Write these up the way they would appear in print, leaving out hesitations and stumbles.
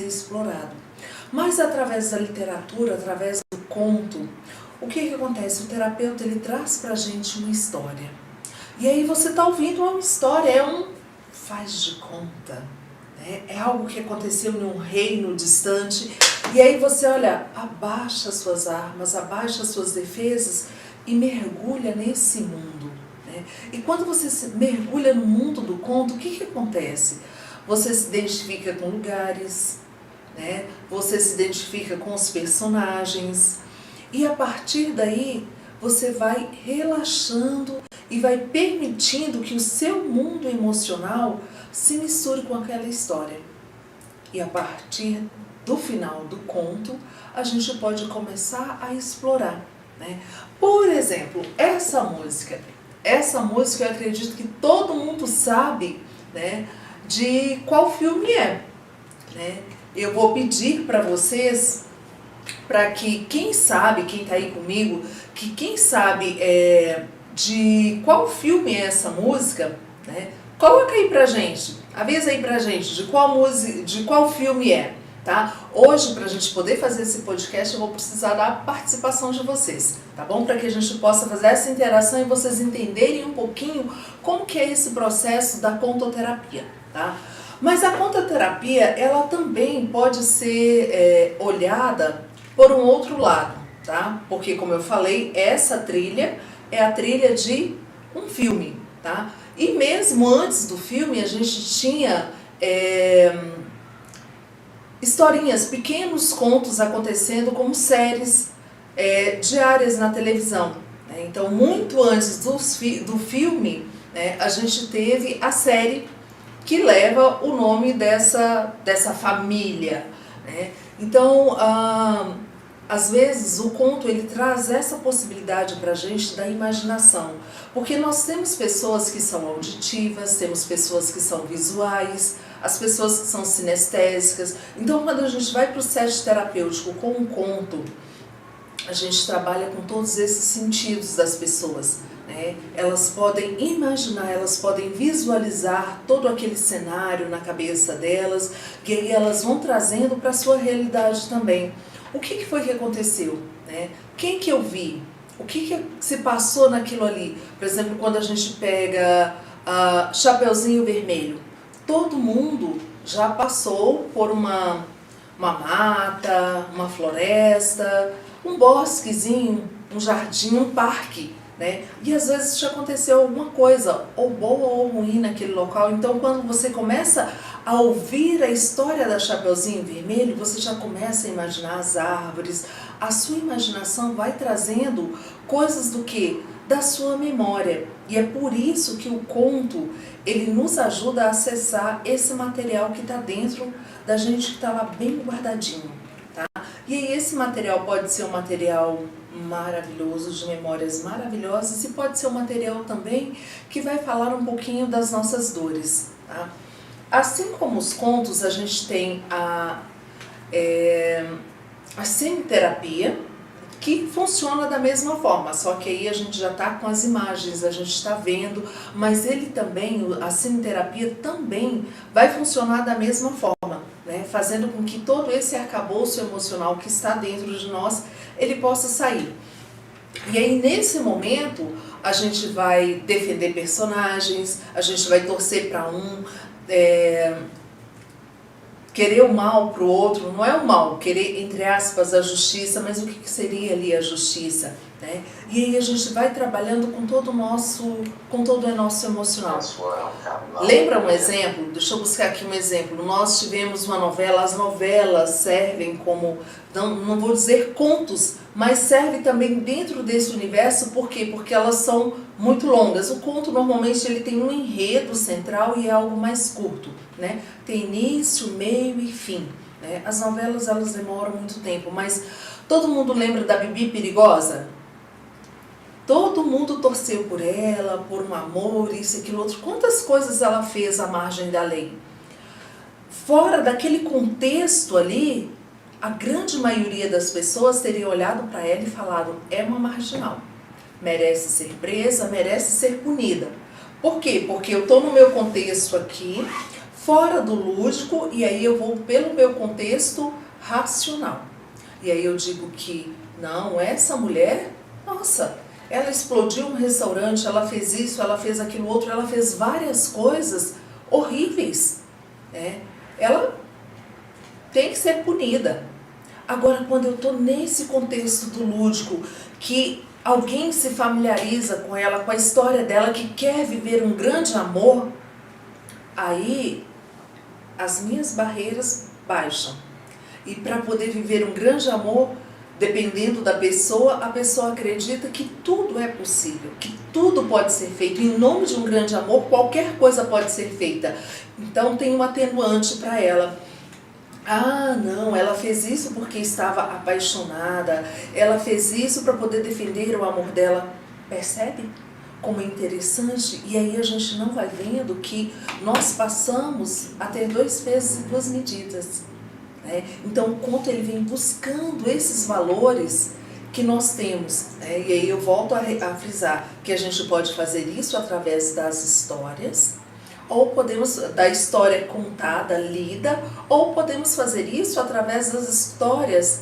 ser explorado. Mas através da literatura, através do conto, o que acontece? O terapeuta ele traz pra gente uma história. E aí você está ouvindo uma história, é um faz de conta, né? É algo que aconteceu em um reino distante. E aí você, olha, abaixa suas armas, abaixa suas defesas e mergulha nesse mundo, né? E quando você mergulha no mundo do conto, o que acontece? Você se identifica com lugares, né? Você se identifica com os personagens e a partir daí você vai relaxando e vai permitindo que o seu mundo emocional se misture com aquela história. E a partir do final do conto, a gente pode começar a explorar, né? Por exemplo, essa música eu acredito que todo mundo sabe, né, de qual filme é, né? Eu vou pedir para vocês, para que quem sabe, quem está aí comigo, que quem sabe de qual filme é essa música, né? Coloca aí pra gente, avisa aí pra gente de qual música, de qual filme é, tá? Hoje, pra gente poder fazer esse podcast, eu vou precisar da participação de vocês, tá bom? Para que a gente possa fazer essa interação e vocês entenderem um pouquinho como que é esse processo da contoterapia, tá? Mas a contoterapia, ela também pode ser olhada por um outro lado, tá? Porque, como eu falei, essa trilha é a trilha de um filme, tá? E mesmo antes do filme, a gente tinha historinhas, pequenos contos acontecendo como séries diárias na televisão, né? Então, muito antes do filme, né, a gente teve a série que leva o nome dessa família, né? Então, às vezes o conto ele traz essa possibilidade para a gente da imaginação, porque nós temos pessoas que são auditivas, temos pessoas que são visuais, as pessoas que são sinestésicas. Então, quando a gente vai para o set terapêutico com um conto, a gente trabalha com todos esses sentidos das pessoas, né? Elas podem imaginar, elas podem visualizar todo aquele cenário na cabeça delas, e aí elas vão trazendo para a sua realidade também. O que foi que aconteceu, né? Quem que eu vi? O que se passou naquilo ali? Por exemplo, quando a gente pega Chapeuzinho Vermelho, todo mundo já passou por uma mata, uma floresta, um bosquezinho, um jardim, um parque, né? E às vezes já aconteceu alguma coisa, ou boa ou ruim naquele local. Então, quando você começa a ouvir a história da Chapeuzinho Vermelho, você já começa a imaginar as árvores. A sua imaginação vai trazendo coisas do quê? Da sua memória. E é por isso que o conto, ele nos ajuda a acessar esse material que está dentro da gente, que está lá bem guardadinho, tá? E aí esse material pode ser um material maravilhoso, de memórias maravilhosas, e pode ser um material também que vai falar um pouquinho das nossas dores, tá? Assim como os contos, a gente tem a semiterapia, que funciona da mesma forma, só que aí a gente já está com as imagens, a gente está vendo, mas ele também, a semiterapia também vai funcionar da mesma forma, né? Fazendo com que todo esse arcabouço emocional que está dentro de nós, ele possa sair. E aí nesse momento a gente vai defender personagens, a gente vai torcer para um, querer o mal para o outro. Não é o mal, querer, entre aspas, a justiça, mas o que seria ali a justiça, né? E aí a gente vai trabalhando com todo o nosso emocional. Lembra um exemplo? Deixa eu buscar aqui um exemplo. Nós tivemos uma novela, as novelas servem como, não vou dizer contos, mas serve também dentro desse universo. Por quê? Porque elas são muito longas. O conto normalmente ele tem um enredo central e é algo mais curto, né? Tem início, meio e fim, né? As novelas elas demoram muito tempo, mas todo mundo lembra da Bibi Perigosa? Todo mundo torceu por ela, por um amor, isso, aquilo, outro. Quantas coisas ela fez à margem da lei? Fora daquele contexto ali, a grande maioria das pessoas teria olhado para ela e falado, é uma marginal, merece ser presa, merece ser punida. Por quê? Porque eu estou no meu contexto aqui, fora do lúdico, e aí eu vou pelo meu contexto racional. E aí eu digo que, não, essa mulher, nossa, ela explodiu um restaurante, ela fez isso, ela fez aquilo outro, ela fez várias coisas horríveis, né? Ela tem que ser punida. Agora, quando eu estou nesse contexto do lúdico, que alguém se familiariza com ela, com a história dela, que quer viver um grande amor, aí as minhas barreiras baixam. E para poder viver um grande amor, dependendo da pessoa, a pessoa acredita que tudo é possível, que tudo pode ser feito. Em nome de um grande amor, qualquer coisa pode ser feita. Então tem um atenuante para ela. Ah, não, ela fez isso porque estava apaixonada, ela fez isso para poder defender o amor dela. Percebe como é interessante? E aí a gente não vai vendo que nós passamos a ter 2 pesos e 2 medidas. Né? Então o conto ele vem buscando esses valores que nós temos. Né? E aí eu volto a frisar que a gente pode fazer isso através das histórias, ou podemos, da história contada, lida, ou podemos fazer isso através das histórias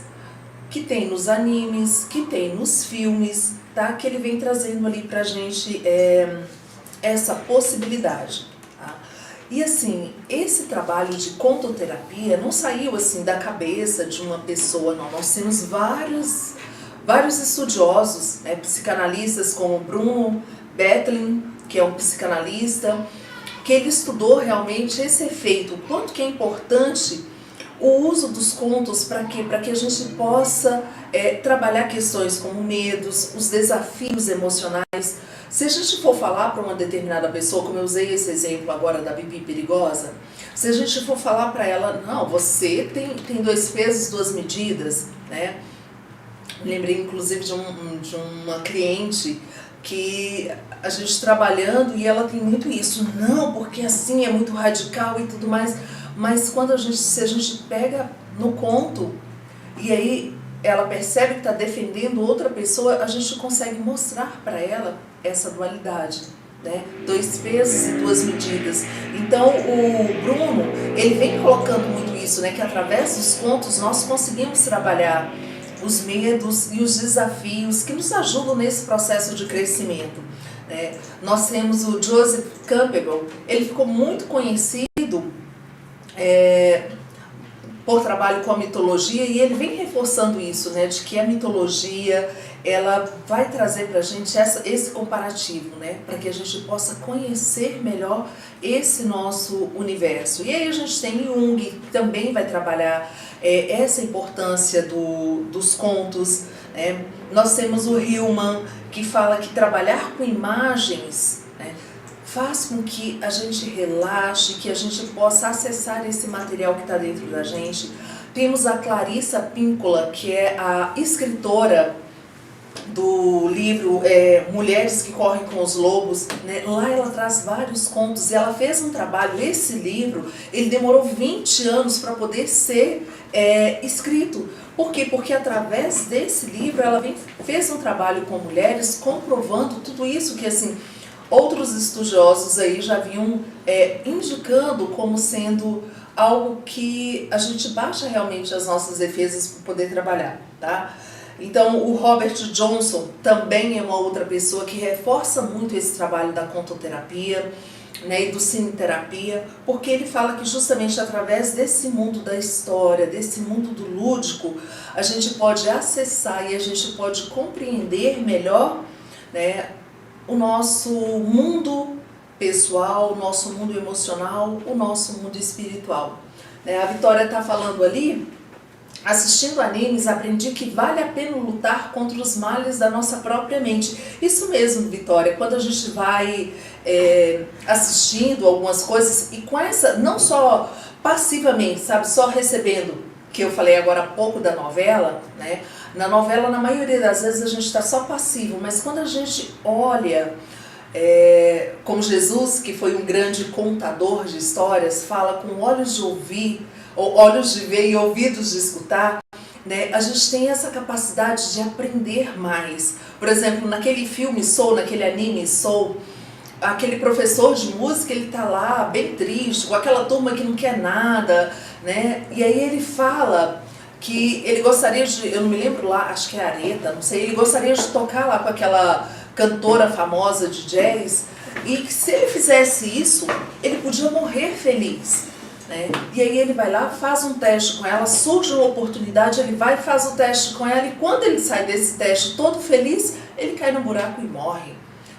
que tem nos animes, que tem nos filmes, tá? Que ele vem trazendo ali pra gente essa possibilidade. Tá? E assim, esse trabalho de contoterapia não saiu assim da cabeça de uma pessoa, não. Nós temos vários estudiosos, né, psicanalistas como Bruno Bettelin, que é um psicanalista, que ele estudou realmente esse efeito, o quanto que é importante o uso dos contos para quê? Para que a gente possa trabalhar questões como medos, os desafios emocionais. Se a gente for falar para uma determinada pessoa, como eu usei esse exemplo agora da Bibi perigosa, se a gente for falar para ela, não, você tem 2 pesos, 2 medidas, né? Lembrei inclusive de uma cliente que a gente trabalhando e ela tem muito isso, não, porque assim é muito radical e tudo mais, mas quando se a gente pega no conto e aí ela percebe que está defendendo outra pessoa, a gente consegue mostrar para ela essa dualidade, né? 2 pesos e 2 medidas. Então o Bruno, ele vem colocando muito isso, né? Que através dos contos nós conseguimos trabalhar os medos e os desafios que nos ajudam nesse processo de crescimento. Né? Nós temos o Joseph Campbell, ele ficou muito conhecido por trabalho com a mitologia e ele vem reforçando isso, né, de que a mitologia ela vai trazer para a gente esse comparativo, né, para que a gente possa conhecer melhor esse nosso universo. E aí a gente tem Jung, que também vai trabalhar essa importância dos contos. Né? Nós temos o Hillman, que fala que trabalhar com imagens, né, faz com que a gente relaxe, que a gente possa acessar esse material que está dentro da gente. Temos a Clarissa Pinkola, que é a escritora do livro Mulheres que Correm com os Lobos, né? Lá ela traz vários contos e ela fez um trabalho, esse livro, ele demorou 20 anos para poder ser escrito. Por quê? Porque através desse livro ela fez um trabalho com mulheres, comprovando tudo isso que assim, outros estudiosos aí já vinham indicando como sendo algo que a gente baixa realmente as nossas defesas para poder trabalhar, tá? Então, o Robert Johnson também é uma outra pessoa que reforça muito esse trabalho da contoterapia, né, e do cineterapia, porque ele fala que justamente através desse mundo da história, desse mundo do lúdico, a gente pode acessar e a gente pode compreender melhor, né, o nosso mundo pessoal, o nosso mundo emocional, o nosso mundo espiritual. Né, a Vitória está falando ali, assistindo animes, aprendi que vale a pena lutar contra os males da nossa própria mente. Isso mesmo, Vitória, quando a gente vai assistindo algumas coisas e com essa, não só passivamente, sabe, só recebendo, que eu falei agora há pouco da novela, né? Na novela, na maioria das vezes, a gente está só passivo, mas quando a gente olha, como Jesus, que foi um grande contador de histórias, fala com olhos de ouvir, ou olhos de ver e ouvidos de escutar, né? A gente tem essa capacidade de aprender mais. Por exemplo, naquele filme Soul, naquele anime Soul, aquele professor de música, ele tá lá bem triste, com aquela turma que não quer nada, né? E aí ele fala que ele gostaria de, eu não me lembro lá, acho que é Aretha, não sei, ele gostaria de tocar lá com aquela cantora famosa de jazz, e que se ele fizesse isso, ele podia morrer feliz, né? E aí ele vai lá, faz um teste com ela, surge uma oportunidade, ele vai e faz o teste com ela, e quando ele sai desse teste todo feliz, ele cai no buraco e morre,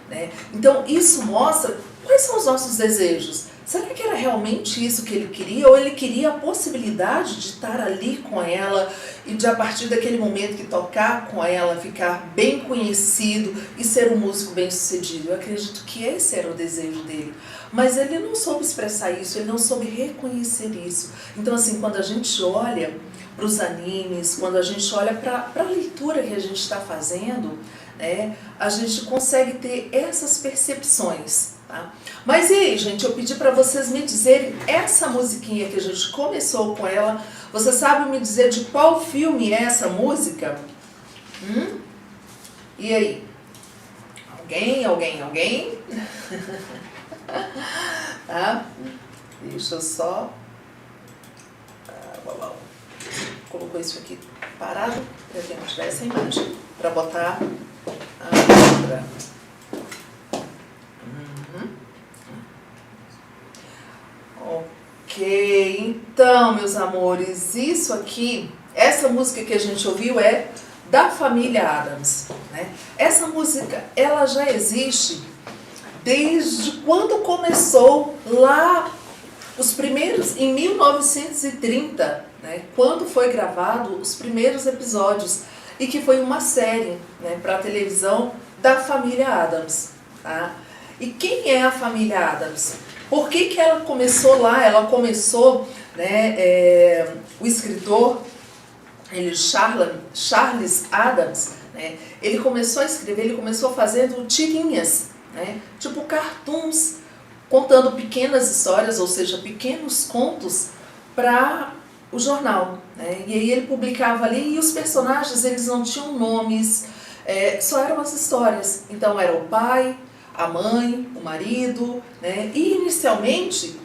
né? Então isso mostra quais são os nossos desejos. Será que era realmente isso que ele queria? Ou ele queria a possibilidade de estar ali com ela e de, a partir daquele momento que tocar com ela, ficar bem conhecido e ser um músico bem sucedido? Eu acredito que esse era o desejo dele. Mas ele não soube expressar isso, ele não soube reconhecer isso. Então, assim, quando a gente olha para os animes, quando a gente olha para a leitura que a gente está fazendo, né, a gente consegue ter essas percepções. Tá? Mas e aí, gente, eu pedi para vocês me dizerem essa musiquinha que a gente começou com ela. Você sabe me dizer de qual filme é essa música? E aí? Alguém? Tá? Deixa eu só... colocou isso aqui parado para que não tiver essa imagem, para botar a outra. Ok, então, meus amores, isso aqui, essa música que a gente ouviu é da família Addams, né? Essa música, ela já existe desde quando começou lá, os primeiros, em 1930, né? Quando foi gravado os primeiros episódios, e que foi uma série, né, para a televisão da família Addams, tá? E quem é a família Addams? Por que ela começou lá? Ela começou, né, o escritor, Charles Addams, né, ele começou a escrever, ele começou fazendo tirinhas, né, tipo cartoons, contando pequenas histórias, ou seja, pequenos contos para o jornal, né? E aí ele publicava ali, e os personagens, eles não tinham nomes, só eram as histórias. Então era o pai, a mãe, o marido, né? E inicialmente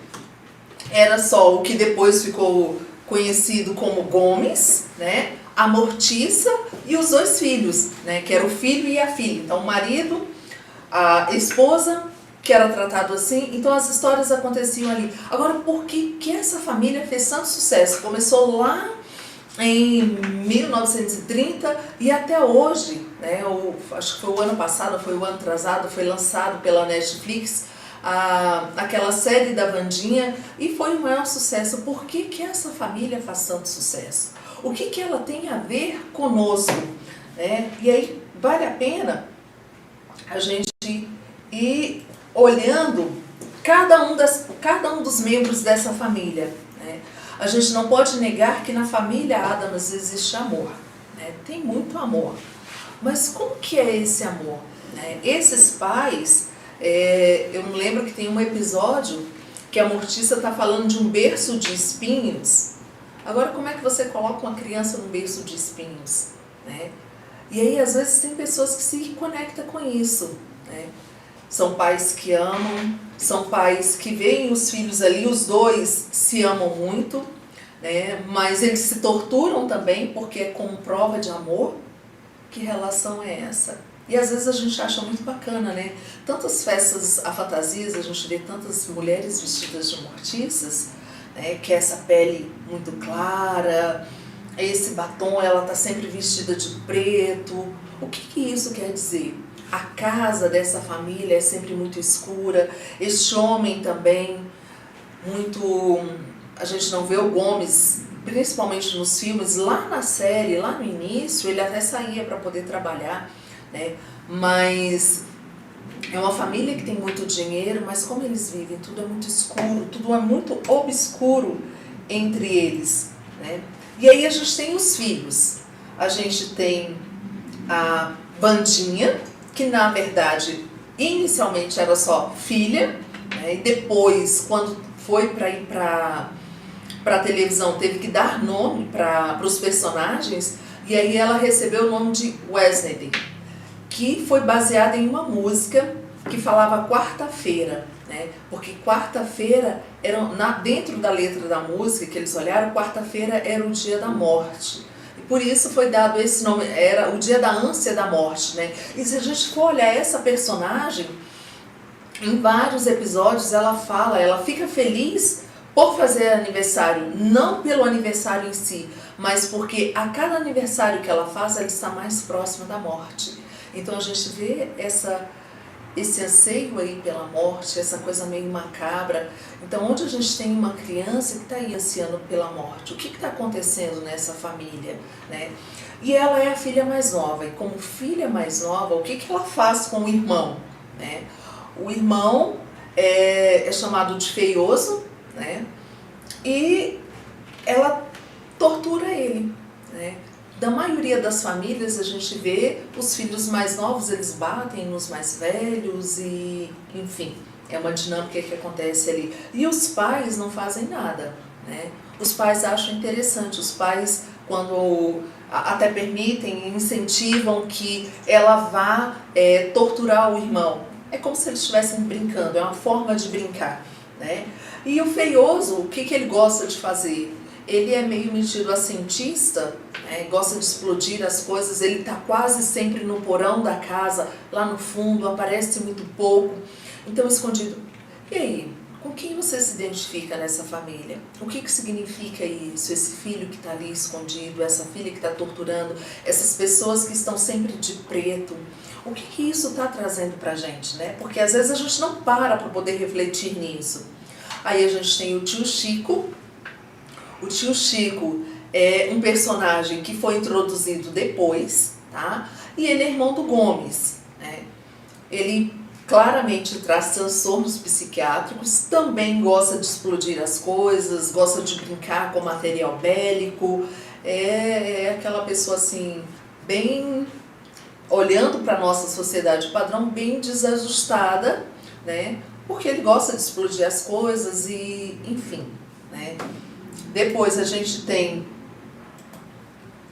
era só o que depois ficou conhecido como Gomes, né? A Mortiça e os dois filhos, né? Que era o filho e a filha. Então o marido, a esposa, que era tratado assim, então as histórias aconteciam ali. Agora, por que essa família fez tanto sucesso? Começou lá em 1930 e até hoje, né, acho que foi o ano passado, foi o ano atrasado, foi lançado pela Netflix aquela série da Wandinha e foi um maior sucesso. Por que essa família faz tanto sucesso? O que ela tem a ver conosco? Né? E aí vale a pena a gente ir olhando cada um dos membros dessa família, né? A gente não pode negar que na família Addams existe amor, né? Tem muito amor. Mas como que é esse amor? Né? Esses pais, eu me lembro que tem um episódio que a Mortiça está falando de um berço de espinhos. Agora, como é que você coloca uma criança num berço de espinhos? Né? E aí, às vezes, tem pessoas que se conectam com isso, né? São pais que amam, são pais que veem os filhos ali, os dois se amam muito, né? Mas eles se torturam também porque é como prova de amor. Que relação é essa? E às vezes a gente acha muito bacana, né? Tantas festas a fantasias, a gente vê tantas mulheres vestidas de mortiças, né? Que é essa pele muito clara, esse batom, ela tá sempre vestida de preto. O que isso quer dizer? A casa dessa família é sempre muito escura, este homem também, muito... A gente não vê o Gomes, principalmente nos filmes, lá na série, lá no início, ele até saía para poder trabalhar, né? Mas é uma família que tem muito dinheiro, mas como eles vivem, tudo é muito escuro, tudo é muito obscuro entre eles, né? E aí a gente tem os filhos, a gente tem a Wandinha, que na verdade inicialmente era só filha, né? E depois, quando foi para ir para a televisão, teve que dar nome para os personagens, e aí ela recebeu o nome de Wednesday, que foi baseada em uma música que falava quarta-feira, né? Porque quarta-feira, dentro da letra da música que eles olharam, quarta-feira era o dia da morte. E por isso foi dado esse nome, era o dia da ânsia da morte, né? E se a gente for olhar essa personagem, em vários episódios ela fica feliz por fazer aniversário, não pelo aniversário em si, mas porque a cada aniversário que ela faz, ela está mais próxima da morte. Então a gente vê esse anseio aí pela morte, essa coisa meio macabra. Então onde a gente tem uma criança que está aí ansiando pela morte, o que está acontecendo nessa família, né? E ela é a filha mais nova, e como filha mais nova, o que ela faz com o irmão, né? O irmão é chamado de feioso, né? E ela tortura ele, né? Da maioria das famílias a gente vê os filhos mais novos, eles batem nos mais velhos e, enfim, é uma dinâmica que acontece ali. E os pais não fazem nada, né? Os pais acham interessante, os pais quando até permitem, incentivam que ela vá torturar o irmão. É como se eles estivessem brincando, é uma forma de brincar, né? E o feioso, o que ele gosta de fazer? Ele é meio metido a cientista, né? Gosta de explodir as coisas, ele está quase sempre no porão da casa, lá no fundo, aparece muito pouco, então escondido. E aí, com quem você se identifica nessa família? O que significa isso? Esse filho que está ali escondido, essa filha que está torturando, essas pessoas que estão sempre de preto. O que isso está trazendo para a gente, né? Porque às vezes a gente não para poder refletir nisso. Aí a gente tem o tio Chico. O tio Chico é um personagem que foi introduzido depois, tá? E ele é irmão do Gomes, né? Ele claramente traz transtornos psiquiátricos, também gosta de explodir as coisas, gosta de brincar com material bélico, é aquela pessoa assim, bem, olhando para a nossa sociedade padrão, bem desajustada, né? Porque ele gosta de explodir as coisas e, enfim, né? Depois a gente tem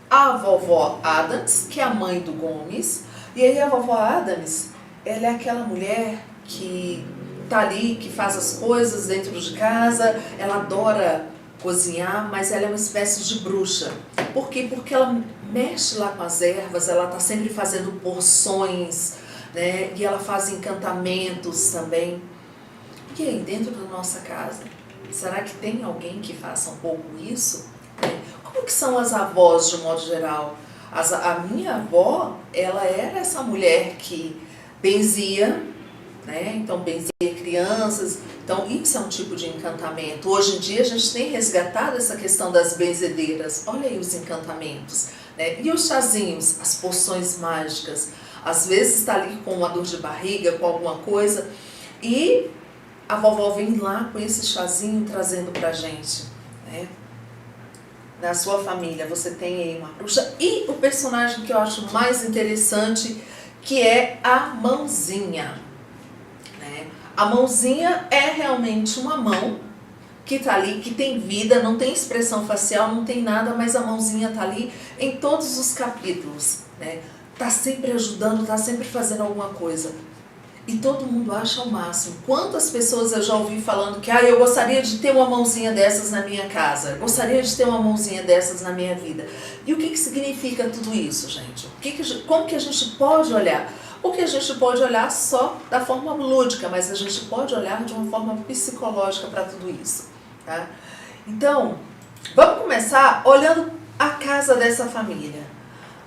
a vovó Adams, que é a mãe do Gomes, e aí a vovó Adams, ela é aquela mulher que tá ali, que faz as coisas dentro de casa, ela adora cozinhar, mas ela é uma espécie de bruxa. Por quê? Porque ela mexe lá com as ervas, ela tá sempre fazendo porções, né? E ela faz encantamentos também. E aí, dentro da nossa casa, será que tem alguém que faça um pouco isso? Como que são as avós, de um modo geral? A minha avó, ela era essa mulher que benzia, né? Então benzia crianças, então isso é um tipo de encantamento. Hoje em dia a gente tem resgatado essa questão das benzedeiras, olha aí os encantamentos, né? E os chazinhos, as poções mágicas, às vezes está ali com uma dor de barriga, com alguma coisa, e a vovó vem lá com esse chazinho trazendo pra gente, né? Na sua família você tem aí uma bruxa, e o personagem que eu acho mais interessante, que é a mãozinha, né? A mãozinha é realmente uma mão que está ali, que tem vida, não tem expressão facial, não tem nada, mas a mãozinha está ali em todos os capítulos, né? Tá sempre ajudando, tá sempre fazendo alguma coisa. E todo mundo acha o máximo. Quantas pessoas eu já ouvi falando que eu gostaria de ter uma mãozinha dessas na minha casa, gostaria de ter uma mãozinha dessas na minha vida. E o que significa tudo isso, gente? Como que a gente pode olhar? Porque a gente pode olhar só da forma lúdica, mas a gente pode olhar de uma forma psicológica para tudo isso, tá? Então, vamos começar olhando a casa dessa família.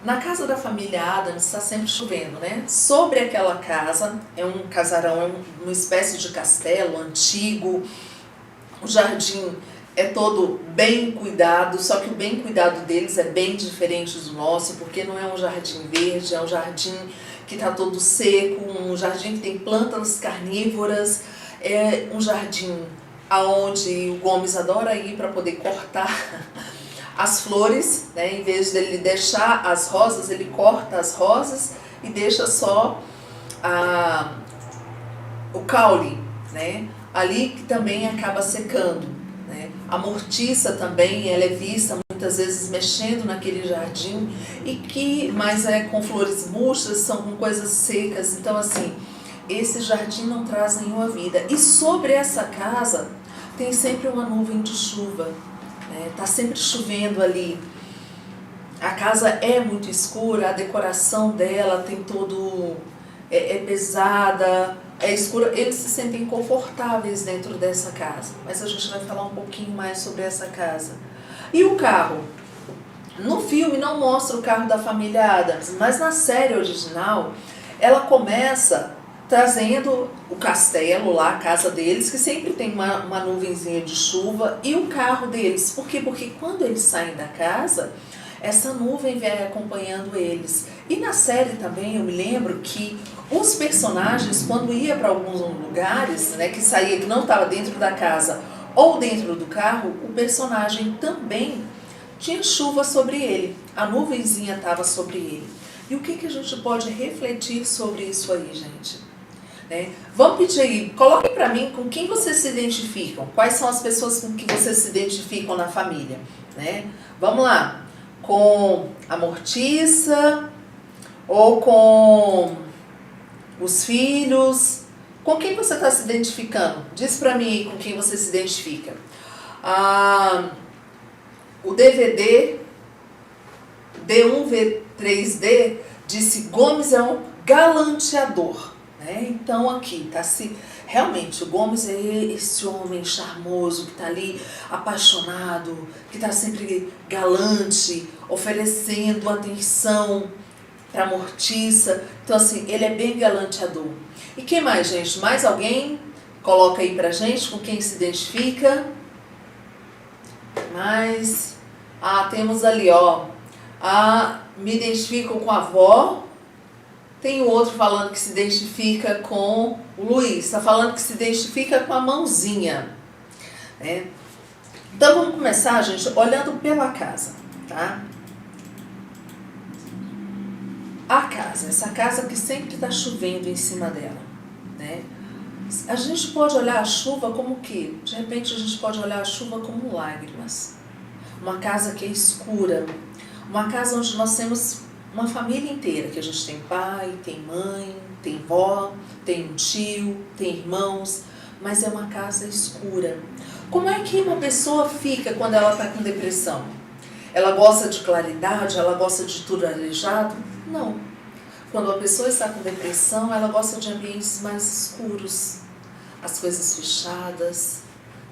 Na casa da família Adams está sempre chovendo, né? Sobre aquela casa, é um casarão, é uma espécie de castelo antigo. O jardim é todo bem cuidado, só que o bem cuidado deles é bem diferente do nosso, porque não é um jardim verde, é um jardim que está todo seco, um jardim que tem plantas carnívoras, é um jardim aonde o Gomes adora ir para poder cortar as flores, né? Em vez dele deixar as rosas, ele corta as rosas e deixa só o caule, né? Ali que também acaba secando, né? A mortiça também, ela é vista muitas vezes mexendo naquele jardim, mas é com flores murchas, são com coisas secas. Então assim, esse jardim não traz nenhuma vida. E sobre essa casa tem sempre uma nuvem de chuva, né? Tá sempre chovendo ali. A casa é muito escura, a decoração dela tem todo... é pesada, é escura. Eles se sentem confortáveis dentro dessa casa. Mas a gente vai falar um pouquinho mais sobre essa casa. E o carro? No filme não mostra o carro da família Addams, mas na série original ela começa trazendo o castelo lá, a casa deles, que sempre tem uma nuvenzinha de chuva, e o carro deles. Por quê? Porque quando eles saem da casa, essa nuvem vem acompanhando eles. E na série também eu me lembro que os personagens, quando ia para alguns lugares, né, que saía, que não estava dentro da casa ou dentro do carro, o personagem também tinha chuva sobre ele, a nuvenzinha estava sobre ele. E o que a gente pode refletir sobre isso aí, gente? Né? Vamos pedir aí, coloquem para mim com quem vocês se identificam, quais são as pessoas com que vocês se identificam na família. Né? Vamos lá, com a Mortiça ou com os filhos, com quem você está se identificando? Diz para mim aí com quem você se identifica. O DVD D1V3D disse: Gomes é um galanteador. Né? Então aqui está se... Realmente, o Gomes é esse homem charmoso que está ali apaixonado, que está sempre galante, oferecendo atenção para a Mortiça. Então assim, ele é bem galanteador. E quem mais, gente? Mais alguém? Coloca aí pra gente com quem se identifica. Mas, temos ali, ó, me identifico com a avó. Tem o outro falando que se identifica com o Luiz, está falando que se identifica com a mãozinha. Né? Então vamos começar, gente, olhando pela casa, tá? A casa, essa casa que sempre está chovendo em cima dela, né? A gente pode olhar a chuva como o quê? De repente a gente pode olhar a chuva como lágrimas. Uma casa que é escura, uma casa onde nós temos uma família inteira, que a gente tem pai, tem mãe, tem vó, tem um tio, tem irmãos, mas é uma casa escura. Como é que uma pessoa fica quando ela está com depressão? Ela gosta de claridade, ela gosta de tudo arejado? Não. Quando a pessoa está com depressão, ela gosta de ambientes mais escuros, as coisas fechadas.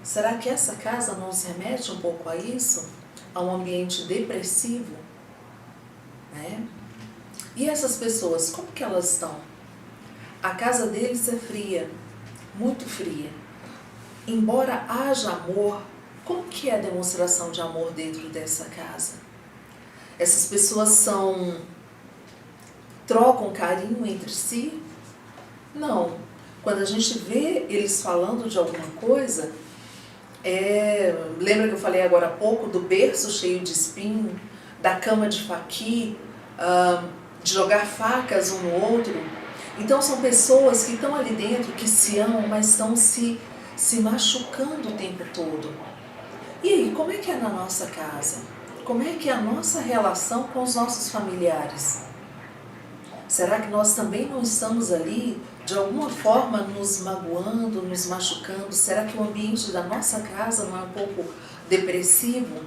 Será que essa casa não se remete um pouco a isso? A um ambiente depressivo? Né? E essas pessoas, como que elas estão? A casa deles é fria, muito fria. Embora haja amor, como que é a demonstração de amor dentro dessa casa? Essas pessoas trocam carinho entre si? Não. Quando a gente vê eles falando de alguma coisa, lembra que eu falei agora há pouco do berço cheio de espinho, da cama de faqui, de jogar facas um no outro? Então são pessoas que estão ali dentro, que se amam, mas estão se machucando o tempo todo. E aí, como é que é na nossa casa? Como é que é a nossa relação com os nossos familiares? Será que nós também não estamos ali, de alguma forma, nos magoando, nos machucando? Será que o ambiente da nossa casa não é um pouco depressivo?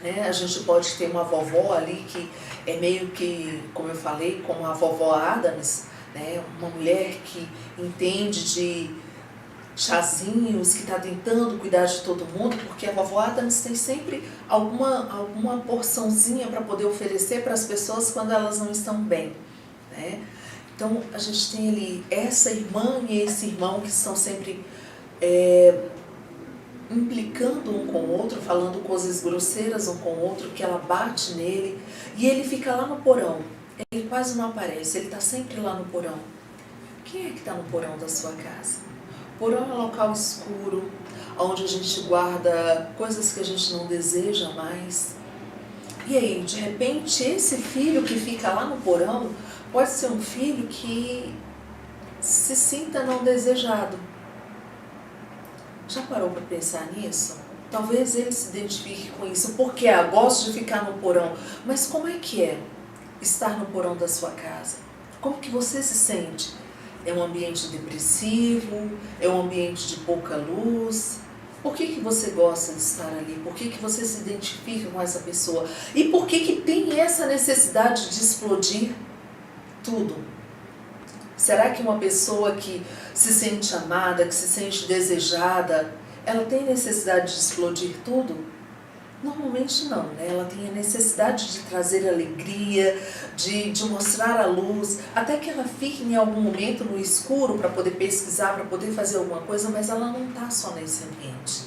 Né? A gente pode ter uma vovó ali que é meio que, como eu falei, como a vovó Addams, né? Uma mulher que entende de chazinhos, que está tentando cuidar de todo mundo, porque a vovó Addams tem sempre alguma porçãozinha para poder oferecer para as pessoas quando elas não estão bem. Né? Então a gente tem ali essa irmã e esse irmão que estão sempre implicando um com o outro, falando coisas grosseiras um com o outro, que ela bate nele, e ele fica lá no porão. Ele quase não aparece, ele está sempre lá no porão. Quem é que está no porão da sua casa? Porão é um local escuro, onde a gente guarda coisas que a gente não deseja mais. E aí, de repente, esse filho que fica lá no porão pode ser um filho que se sinta não desejado. Já parou para pensar nisso? Talvez ele se identifique com isso, porque gosto de ficar no porão. Mas como é que é estar no porão da sua casa? Como que você se sente? É um ambiente depressivo? É um ambiente de pouca luz? Por que você gosta de estar ali? Por que você se identifica com essa pessoa? E por que tem essa necessidade de explodir tudo? Será que uma pessoa que se sente amada, que se sente desejada, ela tem necessidade de explodir tudo? Normalmente não, né? Ela tem a necessidade de trazer alegria, de mostrar a luz, até que ela fique em algum momento no escuro para poder pesquisar, para poder fazer alguma coisa, mas ela não está só nesse ambiente,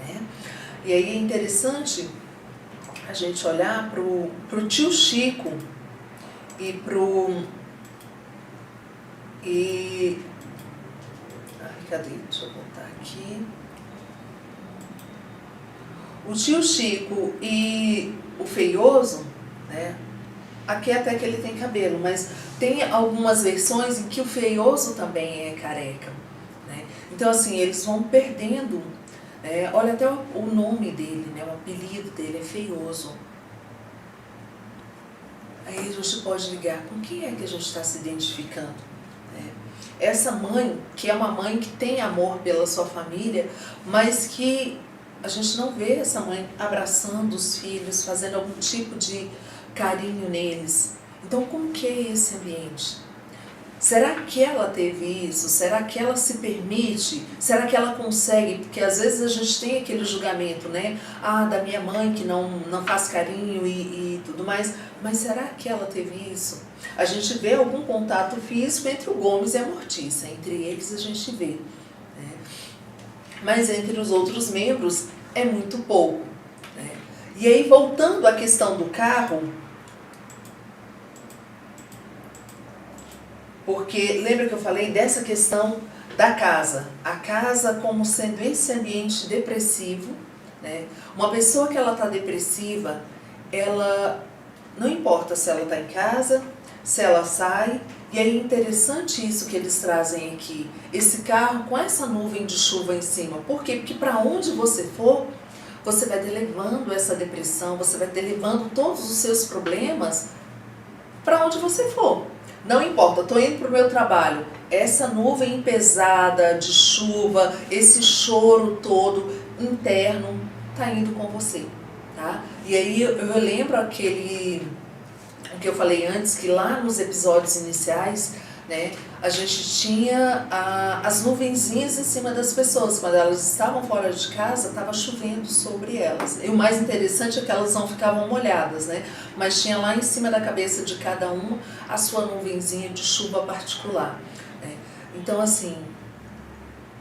né? E aí é interessante a gente olhar pro tio Chico e cadê? Deixa eu voltar aqui. O tio Chico e o Feioso, né? Aqui até que ele tem cabelo, mas tem algumas versões em que o Feioso também é careca, né? Então assim, eles vão perdendo, né? Olha até o nome dele, né? O apelido dele é Feioso. Aí a gente pode ligar com quem é que a gente está se identificando, né? Essa mãe, que é uma mãe que tem amor pela sua família, mas que a gente não vê essa mãe abraçando os filhos, fazendo algum tipo de carinho neles. Então, como que é esse ambiente? Será que ela teve isso? Será que ela se permite? Será que ela consegue? Porque às vezes a gente tem aquele julgamento, né? Ah, da minha mãe que não faz carinho e tudo mais. Mas será que ela teve isso? A gente vê algum contato físico entre o Gomes e a Mortiça. Entre eles a gente vê. Mas entre os outros membros é muito pouco, né? E aí, voltando à questão do carro, porque lembra que eu falei dessa questão da casa, a casa como sendo esse ambiente depressivo, né? Uma pessoa que ela está depressiva, ela não importa se ela está em casa, se ela sai. E é interessante isso que eles trazem aqui, esse carro com essa nuvem de chuva em cima. Por quê? Porque para onde você for, você vai ter levando essa depressão, você vai ter levando todos os seus problemas para onde você for. Não importa, estou indo para o meu trabalho, essa nuvem pesada de chuva, esse choro todo interno, está indo com você, tá? E aí eu lembro o que eu falei antes, que lá nos episódios iniciais, né, a gente tinha as nuvenzinhas em cima das pessoas. Quando elas estavam fora de casa, estava chovendo sobre elas. E o mais interessante é que elas não ficavam molhadas, né? Mas tinha lá em cima da cabeça de cada um a sua nuvenzinha de chuva particular, né? Então, assim,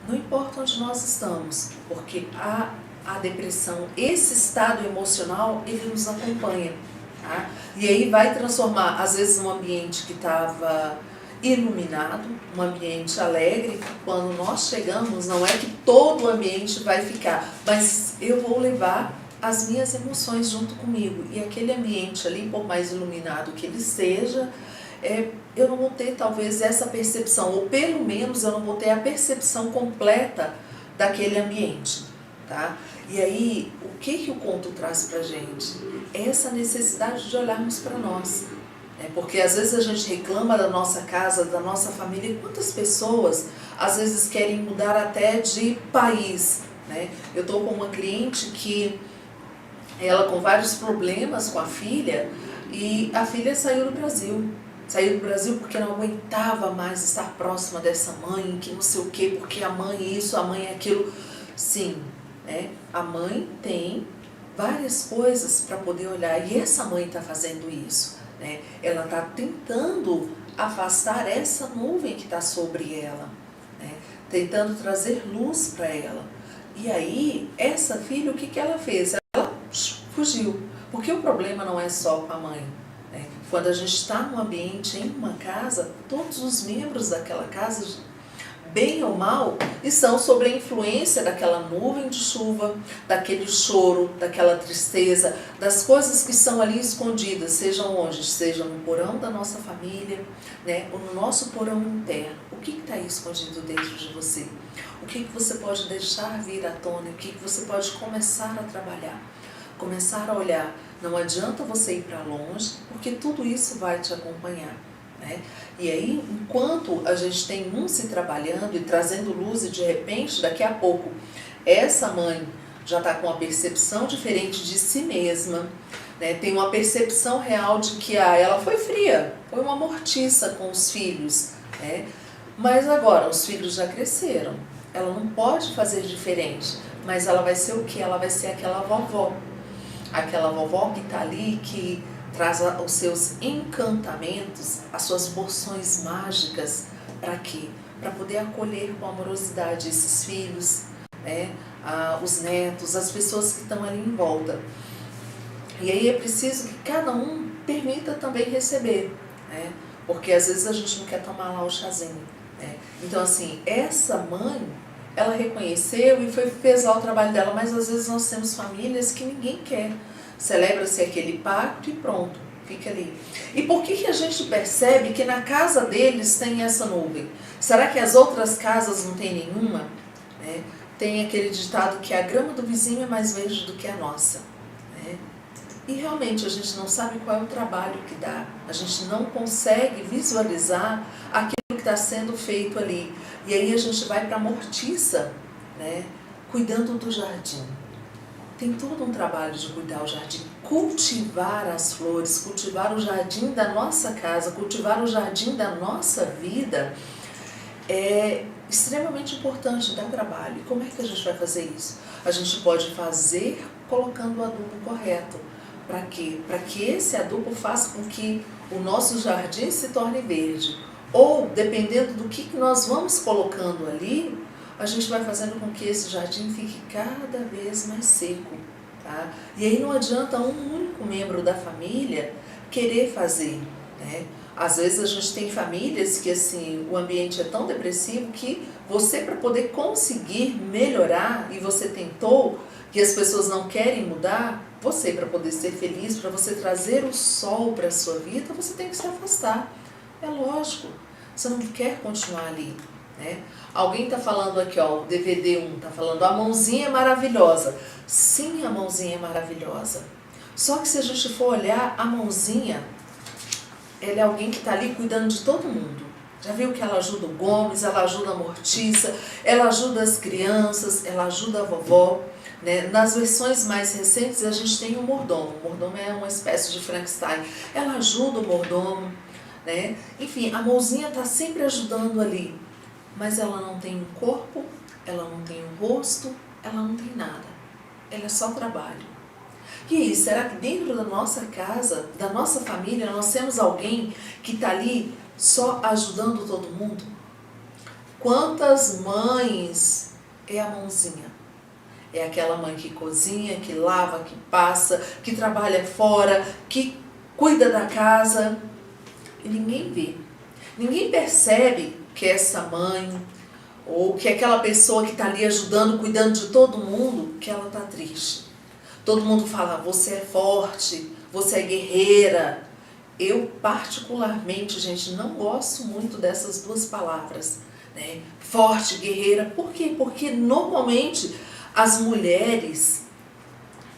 não importa onde nós estamos, porque a depressão, esse estado emocional, ele nos acompanha. Tá? E aí vai transformar, às vezes, um ambiente que estava iluminado, um ambiente alegre. Quando nós chegamos, não é que todo o ambiente vai ficar, mas eu vou levar as minhas emoções junto comigo. E aquele ambiente ali, por mais iluminado que ele seja, eu não vou ter talvez essa percepção, ou pelo menos eu não vou ter a percepção completa daquele ambiente. Tá? E aí, o que o conto traz pra gente? Essa necessidade de olharmos para nós. Porque às vezes a gente reclama da nossa casa, da nossa família, e quantas pessoas às vezes querem mudar até de país, né? Eu estou com uma cliente que ela com vários problemas com a filha, e a filha saiu do Brasil. Saiu do Brasil porque não aguentava mais estar próxima dessa mãe, que não sei o quê, porque a mãe isso, a mãe aquilo. Sim, né? A mãe tem várias coisas para poder olhar, e essa mãe está fazendo isso, né? Ela está tentando afastar essa nuvem que está sobre ela, né? Tentando trazer luz para ela. E aí, essa filha, o que ela fez? Ela fugiu, porque o problema não é só com a mãe, né? Quando a gente está num ambiente, em uma casa, todos os membros daquela casa, bem ou mal, estão sob a influência daquela nuvem de chuva, daquele choro, daquela tristeza, das coisas que estão ali escondidas, sejam onde? Seja no porão da nossa família, né? Ou no nosso porão interno. O que está aí escondido dentro de você? O que você pode deixar vir à tona? O que você pode começar a trabalhar? Começar a olhar. Não adianta você ir para longe, porque tudo isso vai te acompanhar. né? E aí, enquanto a gente tem um se trabalhando e trazendo luz, e de repente, daqui a pouco, essa mãe já está com uma percepção diferente de si mesma, né? Tem uma percepção real de que ela foi fria, foi uma mortiça com os filhos, né? Mas agora, os filhos já cresceram, ela não pode fazer diferente, mas ela vai ser o quê? Ela vai ser aquela vovó que está ali, que traz os seus encantamentos, as suas porções mágicas, para quê? Para poder acolher com amorosidade esses filhos, né? Os netos, as pessoas que estão ali em volta. E aí é preciso que cada um permita também receber, né? Porque às vezes a gente não quer tomar lá o chazinho, né? Então assim, essa mãe, ela reconheceu e fez lá o trabalho dela, mas às vezes nós temos famílias que ninguém quer. Celebra-se aquele pacto e pronto, fica ali. E por que a gente percebe que na casa deles tem essa nuvem? Será que as outras casas não tem nenhuma? Né? Tem aquele ditado que a grama do vizinho é mais verde do que a nossa. Né? E realmente a gente não sabe qual é o trabalho que dá. A gente não consegue visualizar aquilo que está sendo feito ali. E aí a gente vai para a mortiça, né? Cuidando do jardim. Tem todo um trabalho de cuidar o jardim, cultivar as flores, cultivar o jardim da nossa casa, cultivar o jardim da nossa vida é extremamente importante, dá trabalho. E como é que a gente vai fazer isso? A gente pode fazer colocando o adubo correto. Para quê? Para que esse adubo faça com que o nosso jardim se torne verde. Ou, dependendo do que nós vamos colocando ali, a gente vai fazendo com que esse jardim fique cada vez mais seco. Tá? E aí não adianta um único membro da família querer fazer, né? Às vezes a gente tem famílias que assim, o ambiente é tão depressivo que você, para poder conseguir melhorar, e você tentou, que as pessoas não querem mudar, você, para poder ser feliz, para você trazer o sol para a sua vida, você tem que se afastar. É lógico, você não quer continuar ali. Né? Alguém está falando aqui, ó, o DVD 1 está falando, a mãozinha é maravilhosa. Sim, a mãozinha é maravilhosa. Só que se a gente for olhar, a mãozinha, ela é alguém que está ali cuidando de todo mundo. Já viu que ela ajuda o Gomes, ela ajuda a Mortiça, ela ajuda as crianças, ela ajuda a vovó. Né? Nas versões mais recentes a gente tem o mordomo. O mordomo é uma espécie de Frankenstein. Ela ajuda o mordomo. Né? Enfim, a mãozinha está sempre ajudando ali. Mas ela não tem um corpo, ela não tem um rosto, ela não tem nada. Ela é só trabalho. E aí, será que dentro da nossa casa, da nossa família, nós temos alguém que está ali só ajudando todo mundo? Quantas mães é a mãozinha? É aquela mãe que cozinha, que lava, que passa, que trabalha fora, que cuida da casa. E ninguém vê. Ninguém percebe que essa mãe, ou que aquela pessoa que está ali ajudando, cuidando de todo mundo, que ela está triste. Todo mundo fala, você é forte, você é guerreira. Eu, particularmente, gente, não gosto muito dessas duas palavras, né? Forte, guerreira. Por quê? Porque normalmente as mulheres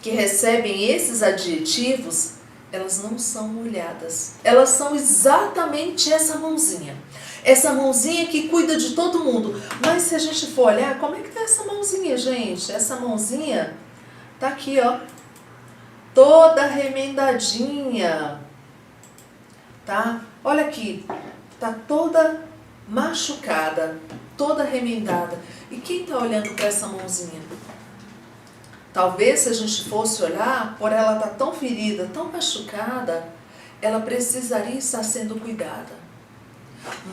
que recebem esses adjetivos, elas não são olhadas. Elas são exatamente essa mãozinha. Essa mãozinha que cuida de todo mundo. Mas se a gente for olhar, como é que tá essa mãozinha, gente? Essa mãozinha tá aqui, ó. Toda remendadinha. Tá? Olha aqui. Tá toda machucada. Toda remendada. E quem tá olhando para essa mãozinha? Talvez se a gente fosse olhar, por ela estar tão ferida, tão machucada, ela precisaria estar sendo cuidada.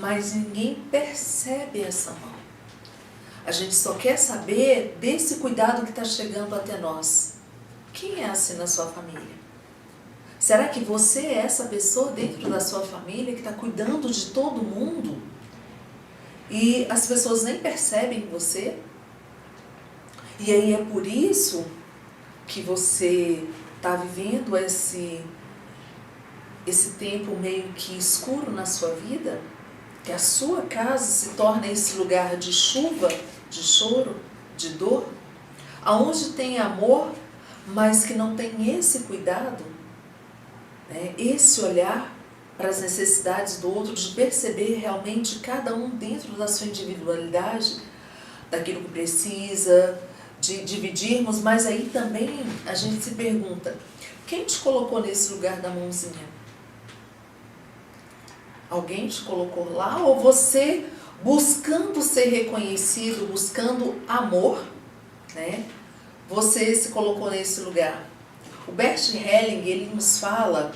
Mas ninguém percebe essa mão. A gente só quer saber desse cuidado que está chegando até nós. Quem é assim na sua família? Será que você é essa pessoa dentro da sua família que está cuidando de todo mundo? E as pessoas nem percebem você? E aí é por isso que você está vivendo esse tempo meio que escuro na sua vida, que a sua casa se torna esse lugar de chuva, de choro, de dor, aonde tem amor, mas que não tem esse cuidado, né? Esse olhar. para as necessidades do outro, de perceber realmente cada um dentro da sua individualidade, daquilo que precisa, de dividirmos, mas aí também a gente se pergunta, quem te colocou nesse lugar da mãozinha? Alguém te colocou lá ou você, buscando ser reconhecido, buscando amor, né? Você se colocou nesse lugar? O Bert Helling, ele nos fala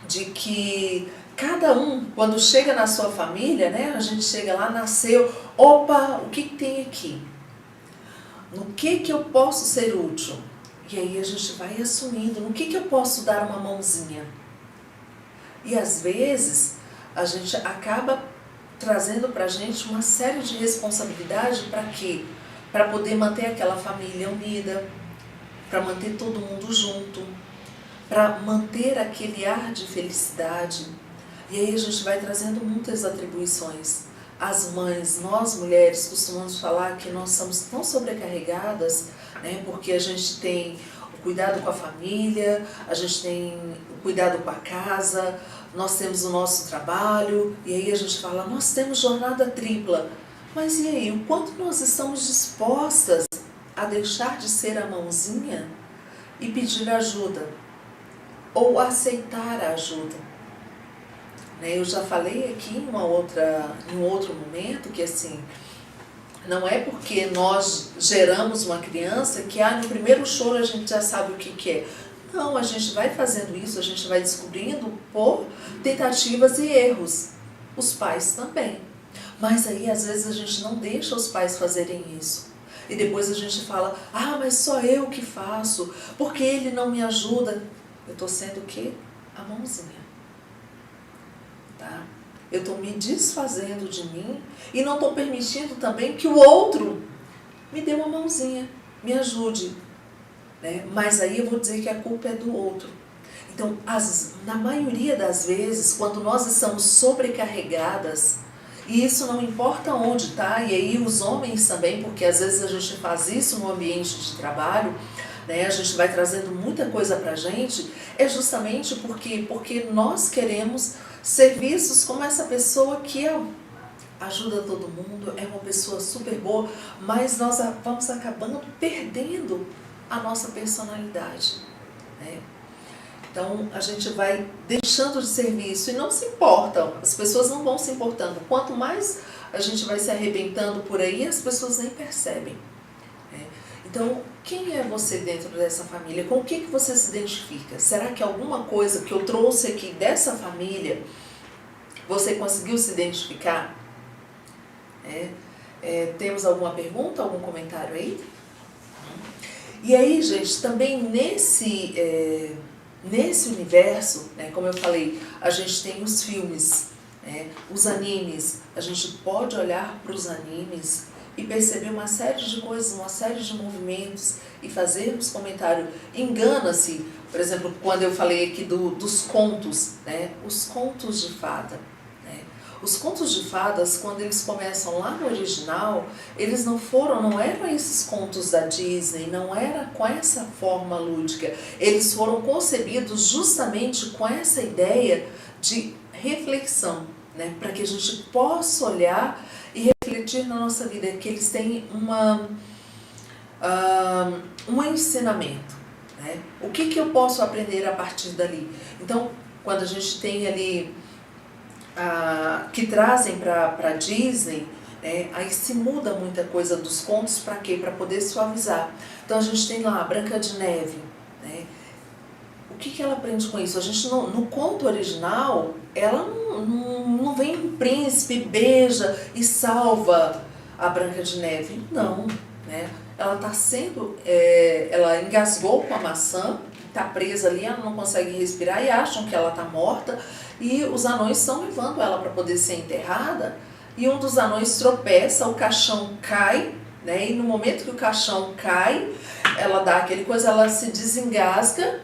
de que cada um, quando chega na sua família, né, a gente chega lá, nasceu, opa, o que tem aqui? No que eu posso ser útil? E aí a gente vai assumindo, no que eu posso dar uma mãozinha? E às vezes a gente acaba trazendo pra gente uma série de responsabilidade para quê? Para poder manter aquela família unida, para manter todo mundo junto, para manter aquele ar de felicidade. E aí a gente vai trazendo muitas atribuições. As mães, nós mulheres, costumamos falar que nós somos tão sobrecarregadas, né, porque a gente tem o cuidado com a família, a gente tem o cuidado com a casa, nós temos o nosso trabalho, e aí a gente fala, nós temos jornada tripla. Mas e aí, o quanto nós estamos dispostas a deixar de ser a mãozinha e pedir ajuda? Ou aceitar a ajuda? Eu já falei aqui em um outro momento que assim, não é porque nós geramos uma criança que no primeiro choro a gente já sabe o que é. Não, a gente vai fazendo isso, a gente vai descobrindo por tentativas e erros. Os pais também. Mas aí às vezes a gente não deixa os pais fazerem isso. E depois a gente fala, mas só eu que faço, porque ele não me ajuda. Eu estou sendo o quê? A mãozinha. Tá? Eu estou me desfazendo de mim e não estou permitindo também que o outro me dê uma mãozinha, me ajude. Né? Mas aí eu vou dizer que a culpa é do outro. Então, na maioria das vezes, quando nós estamos sobrecarregadas, e isso não importa onde, tá? E aí os homens também, porque às vezes a gente faz isso no ambiente de trabalho, né? A gente vai trazendo muita coisa pra gente, é justamente porque nós queremos ser vistos como essa pessoa que ajuda todo mundo, é uma pessoa super boa, mas nós vamos acabando perdendo a nossa personalidade, né? Então, a gente vai deixando de ser visto e não se importam, as pessoas não vão se importando. Quanto mais a gente vai se arrebentando por aí, as pessoas nem percebem. Né? Então, quem é você dentro dessa família? Com o que você se identifica? Será que alguma coisa que eu trouxe aqui dessa família, você conseguiu se identificar? Temos alguma pergunta, algum comentário aí? E aí, gente, também nesse universo, né, como eu falei, a gente tem os filmes, né, os animes, a gente pode olhar para os animes e perceber uma série de coisas, uma série de movimentos e fazermos comentário. Engana-se, por exemplo, quando eu falei aqui dos contos, né, os contos de fada. Os contos de fadas, quando eles começam lá no original, eles não eram esses contos da Disney, não era com essa forma lúdica. Eles foram concebidos justamente com essa ideia de reflexão, né? Para que a gente possa olhar e refletir na nossa vida, que eles têm um ensinamento. Né? O que eu posso aprender a partir dali? Então, quando a gente tem ali que trazem para Disney, aí se muda muita coisa dos contos para quê? Para poder suavizar. Então a gente tem lá a Branca de Neve. Né? O que ela aprende com isso? A gente no conto original, ela não vem um príncipe, beija e salva a Branca de Neve. Não. Né? Ela está ela engasgou com a maçã, está presa ali, ela não consegue respirar e acham que ela está morta. E os anões estão levando ela para poder ser enterrada, e um dos anões tropeça, o caixão cai, né? E no momento que o caixão cai, ela dá aquele coisa, ela se desengasga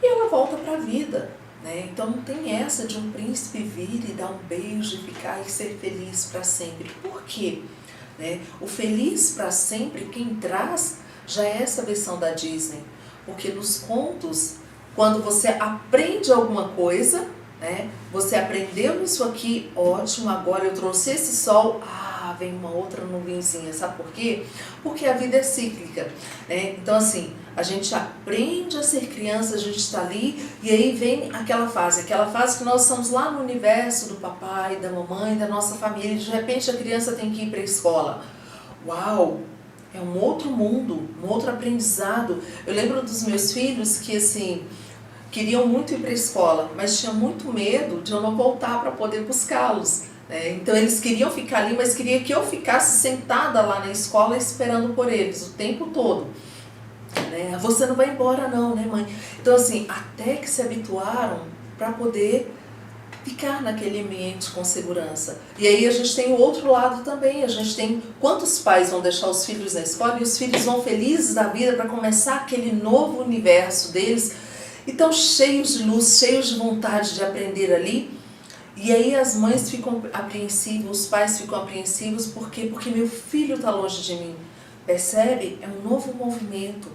e ela volta para a vida. Né? Então não tem essa de um príncipe vir e dar um beijo e ficar e ser feliz para sempre. Por quê? Né? O feliz para sempre, quem traz, já é essa versão da Disney. Porque nos contos, quando você aprende alguma coisa, né? Você aprendeu isso aqui, ótimo, agora eu trouxe esse sol, vem uma outra nuvenzinha, sabe por quê? Porque a vida é cíclica, né? Então assim, a gente aprende a ser criança, a gente está ali, e aí vem aquela fase que nós estamos lá no universo do papai, da mamãe, da nossa família, e de repente a criança tem que ir para a escola. Uau! É um outro mundo, um outro aprendizado. Eu lembro dos meus filhos que assim, queriam muito ir para a escola, mas tinham muito medo de eu não voltar para poder buscá-los. Então eles queriam ficar ali, mas queriam que eu ficasse sentada lá na escola esperando por eles o tempo todo. Você não vai embora não, né, mãe? Então assim, até que se habituaram para poder ficar naquele ambiente com segurança. E aí a gente tem o outro lado também, a gente tem quantos pais vão deixar os filhos na escola e os filhos vão felizes da vida para começar aquele novo universo deles, e estão cheios de luz, cheios de vontade de aprender ali. E aí as mães ficam apreensivas, os pais ficam apreensivos, por quê? Porque meu filho está longe de mim. Percebe? É um novo movimento,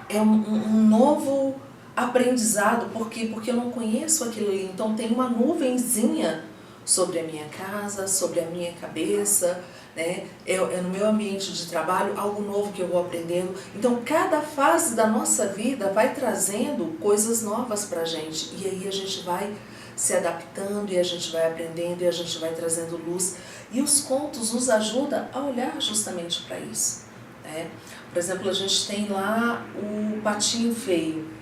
é um novo aprendizado, por quê? Porque eu não conheço aquilo ali, então tem uma nuvenzinha sobre a minha casa, sobre a minha cabeça, né? É no meu ambiente de trabalho, algo novo que eu vou aprendendo. Então cada fase da nossa vida vai trazendo coisas novas pra gente, e aí a gente vai se adaptando, e a gente vai aprendendo, e a gente vai trazendo luz. E os contos nos ajudam a olhar justamente para isso, né? Por exemplo, a gente tem lá o Patinho Feio.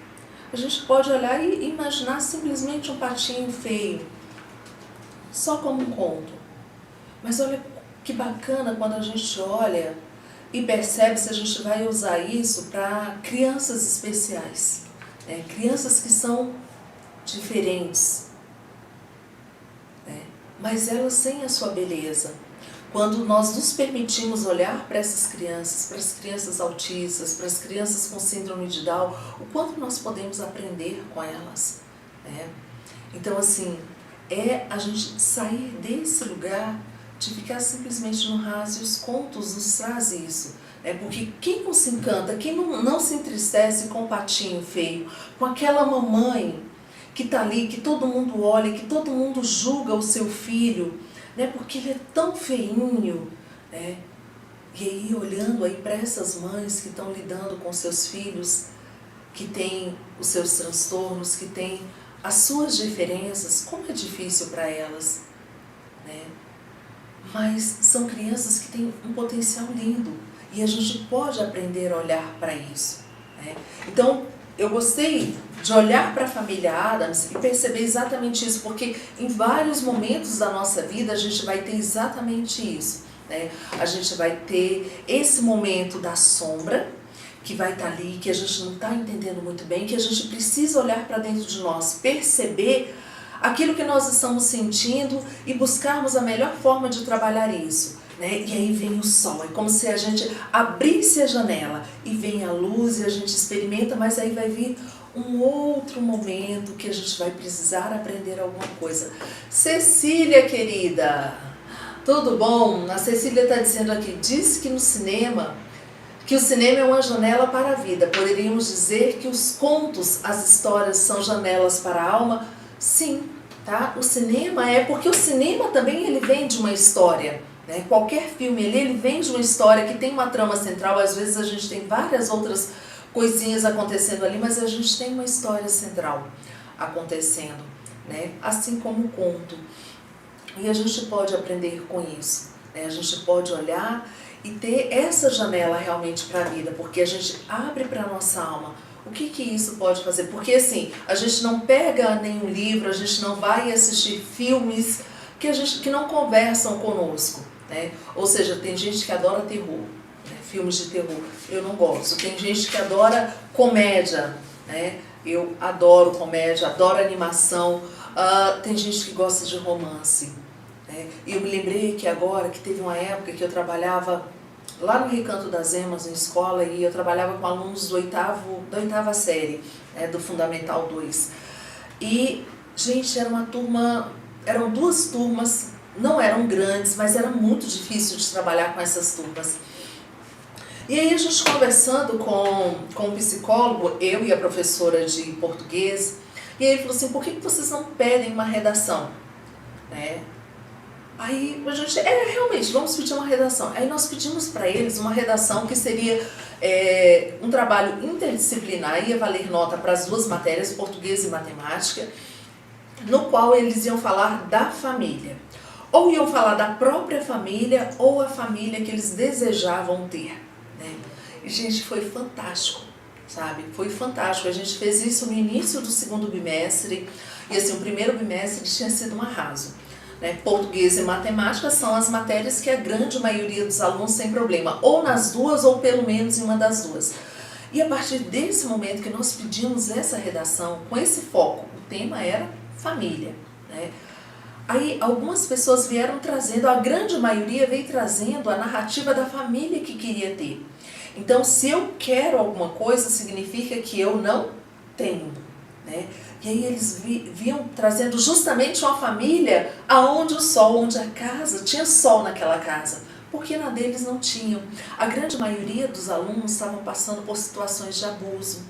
A gente pode olhar e imaginar simplesmente um patinho feio, só como um conto. Mas olha que bacana quando a gente olha e percebe se a gente vai usar isso para crianças especiais, né? Crianças que são diferentes, mas elas têm a sua beleza. Quando nós nos permitimos olhar para essas crianças, para as crianças autistas, para as crianças com síndrome de Down, o quanto nós podemos aprender com elas, né? Então assim, a gente sair desse lugar de ficar simplesmente no raso, e os contos nos trazem isso. Porque quem não se encanta, quem não se entristece com o patinho feio, com aquela mamãe que está ali, que todo mundo olha, que todo mundo julga o seu filho, porque ele é tão feinho, né? E aí olhando aí para essas mães que estão lidando com seus filhos, que têm os seus transtornos, que têm as suas diferenças, como é difícil para elas, né? Mas são crianças que têm um potencial lindo, e a gente pode aprender a olhar para isso, né? Então, eu gostei de olhar para a família Addams e perceber exatamente isso, porque em vários momentos da nossa vida a gente vai ter exatamente isso, né? A gente vai ter esse momento da sombra, que vai estar ali, que a gente não está entendendo muito bem, que a gente precisa olhar para dentro de nós, perceber aquilo que nós estamos sentindo e buscarmos a melhor forma de trabalhar isso, né? E aí vem o sol, é como se a gente abrisse a janela e vem a luz e a gente experimenta, mas aí vai vir um outro momento que a gente vai precisar aprender alguma coisa. Cecília, querida, tudo bom? A Cecília está dizendo aqui, diz que no cinema, que o cinema é uma janela para a vida. Poderíamos dizer que os contos, as histórias são janelas para a alma? Sim, tá? O cinema porque o cinema também ele vem de uma história, né? Qualquer filme ele vem de uma história que tem uma trama central. Às vezes a gente tem várias outras coisinhas acontecendo ali, mas a gente tem uma história central acontecendo, né? Assim como o conto. E a gente pode aprender com isso, né? A gente pode olhar e ter essa janela realmente para a vida, porque a gente abre para a nossa alma. O que isso pode fazer? Porque assim, a gente não pega nenhum livro, a gente não vai assistir filmes que não conversam conosco, né? Ou seja, tem gente que adora terror, né? Filmes de terror, eu não gosto. Tem gente que adora comédia, né? Eu adoro comédia, adoro animação. Tem gente que gosta de romance, né? E eu me lembrei que agora, que teve uma época que eu trabalhava lá no Recanto das Emas, na escola, e eu trabalhava com alunos da oitava série, né, do Fundamental 2. E, gente, eram duas turmas, não eram grandes, mas era muito difícil de trabalhar com essas turmas. E aí a gente conversando com o psicólogo, eu e a professora de português, E aí ele falou assim, por que vocês não pedem uma redação? Né? Aí a gente, realmente, vamos pedir uma redação. Aí nós pedimos para eles uma redação que seria um trabalho interdisciplinar, ia valer nota para as duas matérias, português e matemática, no qual eles iam falar da família. Ou iam falar da própria família, ou a família que eles desejavam ter. Né? E, gente, foi fantástico, sabe? Foi fantástico. A gente fez isso no início do segundo bimestre, e assim, o primeiro bimestre tinha sido um arraso. Né? Português e matemática são as matérias que a grande maioria dos alunos tem problema, ou nas duas, ou pelo menos em uma das duas. E a partir desse momento que nós pedimos essa redação, com esse foco, o tema era família. Né? Aí algumas pessoas vieram trazendo, a grande maioria veio trazendo a narrativa da família que queria ter. Então, se eu quero alguma coisa, significa que eu não tenho. Né? E aí eles vinham trazendo justamente uma família aonde o sol, onde a casa, tinha sol naquela casa, porque na deles não tinham. A grande maioria dos alunos estavam passando por situações de abuso,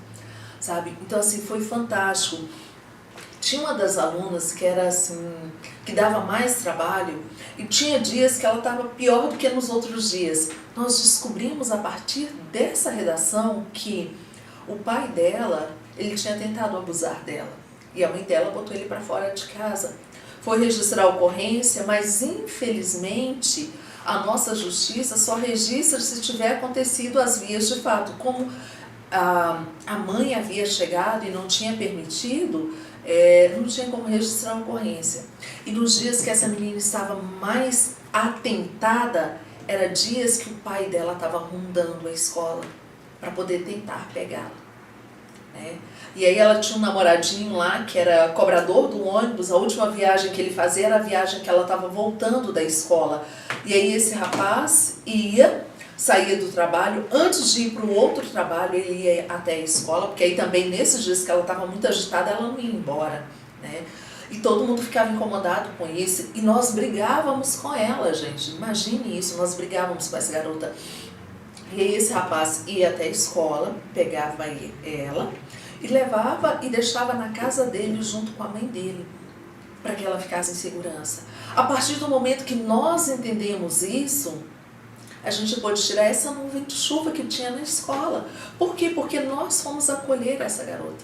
sabe? Então assim, foi fantástico. Tinha uma das alunas que era assim, que dava mais trabalho, e tinha dias que ela estava pior do que nos outros dias. Nós descobrimos a partir dessa redação que o pai dela, ele tinha tentado abusar dela. E a mãe dela botou ele para fora de casa. Foi registrar a ocorrência, mas infelizmente a nossa justiça só registra se tiver acontecido as vias de fato. Como a mãe havia chegado e não tinha permitido, não tinha como registrar a ocorrência. E nos dias que essa menina estava mais atentada, eram dias que o pai dela estava rondando a escola para poder tentar pegá-la. Né? E aí ela tinha um namoradinho lá que era cobrador do ônibus, a última viagem que ele fazia era a viagem que ela estava voltando da escola. E aí esse rapaz saía do trabalho, antes de ir para o outro trabalho, ele ia até a escola, porque aí também nesses dias que ela estava muito agitada, ela não ia embora. Né? E todo mundo ficava incomodado com isso, e nós brigávamos com ela, gente, imagine isso, nós brigávamos com essa garota. E aí esse rapaz ia até a escola, pegava ela, e levava e deixava na casa dele junto com a mãe dele, para que ela ficasse em segurança. A partir do momento que nós entendemos isso, a gente pode tirar essa nuvem de chuva que tinha na escola. Por quê? Porque nós fomos acolher essa garota.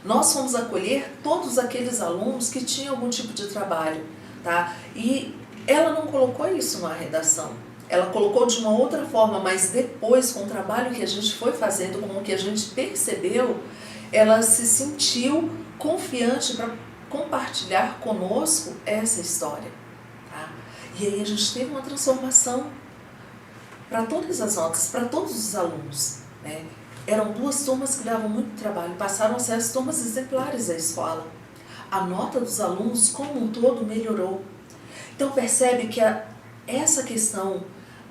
Nós fomos acolher todos aqueles alunos que tinham algum tipo de trabalho. Tá? E ela não colocou isso na redação. Ela colocou de uma outra forma, mas depois, com o trabalho que a gente foi fazendo, com o que a gente percebeu, ela se sentiu confiante para compartilhar conosco essa história. Tá? E aí a gente teve uma transformação para todas as notas, para todos os alunos. Né? Eram duas turmas que davam muito trabalho, passaram a ser as turmas exemplares da escola. A nota dos alunos como um todo melhorou. Então percebe que essa questão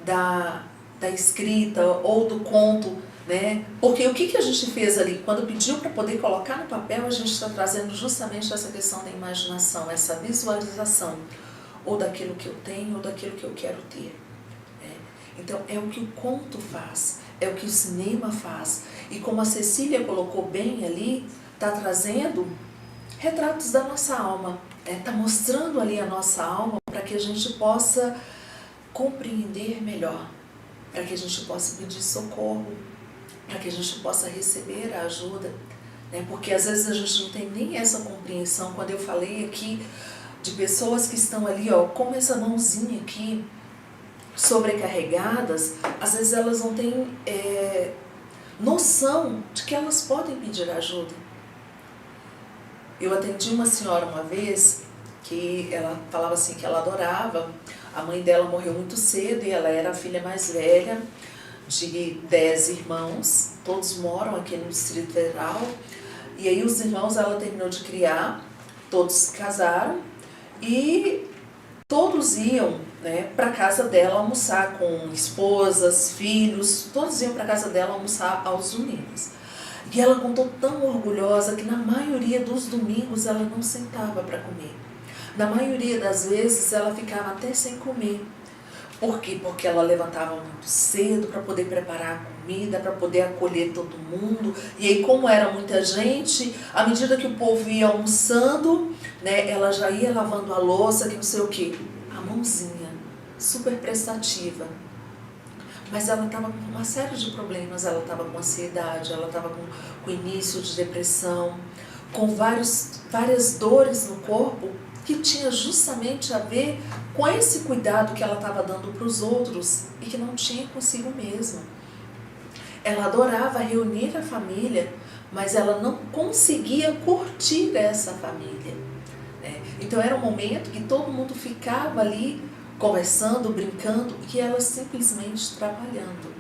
da escrita ou do conto, né? Porque o que a gente fez ali? Quando pediu para poder colocar no papel, a gente está trazendo justamente essa questão da imaginação, essa visualização, ou daquilo que eu tenho, ou daquilo que eu quero ter. Né? Então é o que o conto faz, é o que o cinema faz. E como a Cecília colocou bem ali, está trazendo retratos da nossa alma, está mostrando ali a nossa alma para que a gente possa compreender melhor, para que a gente possa pedir socorro, para que a gente possa receber a ajuda, né? Porque às vezes a gente não tem nem essa compreensão. Quando eu falei aqui de pessoas que estão ali, ó, como essa mãozinha aqui, sobrecarregadas, às vezes elas não têm noção de que elas podem pedir ajuda. Eu atendi uma senhora uma vez que ela falava assim que ela adorava. A mãe dela morreu muito cedo e ela era a filha mais velha de 10 irmãos, todos moram aqui no Distrito Federal. E aí os irmãos ela terminou de criar, todos casaram e todos iam, né, para a casa dela almoçar com esposas, filhos, todos iam para a casa dela almoçar aos domingos. E ela contou tão orgulhosa que na maioria dos domingos ela não sentava para comer. Na maioria das vezes ela ficava até sem comer, Por quê? Porque ela levantava muito cedo para poder preparar a comida, para poder acolher todo mundo. E aí, como era muita gente, à medida que o povo ia almoçando, né, ela já ia lavando a louça, que não sei o quê. A mãozinha, super prestativa. Mas ela estava com uma série de problemas, ela estava com ansiedade, ela estava com início de depressão, com várias dores no corpo, que tinha justamente a ver com esse cuidado que ela estava dando para os outros e que não tinha consigo mesma. Ela adorava reunir a família, mas ela não conseguia curtir essa família, né? Então era um momento que todo mundo ficava ali conversando, brincando e ela simplesmente trabalhando,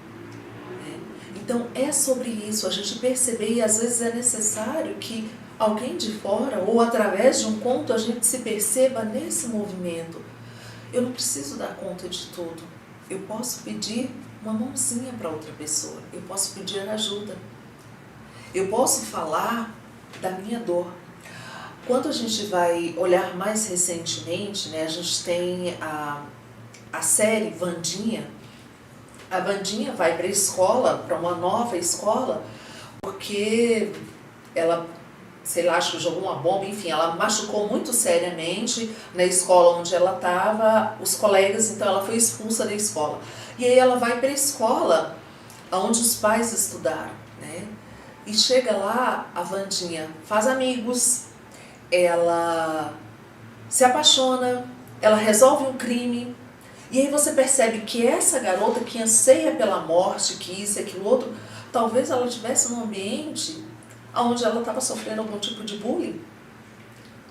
né? Então é sobre isso, a gente perceber, e às vezes é necessário que alguém de fora, ou através de um conto, a gente se perceba nesse movimento. Eu não preciso dar conta de tudo. Eu posso pedir uma mãozinha para outra pessoa. Eu posso pedir ajuda. Eu posso falar da minha dor. Quando a gente vai olhar mais recentemente, né, a gente tem a série Wandinha. A Wandinha vai para a escola, para uma nova escola, porque ela, sei lá, acho que jogou uma bomba, enfim, ela machucou muito seriamente na escola onde ela estava, os colegas, então ela foi expulsa da escola. E aí ela vai para a escola onde os pais estudaram, né? E chega lá, a Wandinha faz amigos, ela se apaixona, ela resolve um crime, e aí você percebe que essa garota que anseia pela morte, que isso e aquilo outro, talvez ela estivesse num ambiente onde ela estava sofrendo algum tipo de bullying,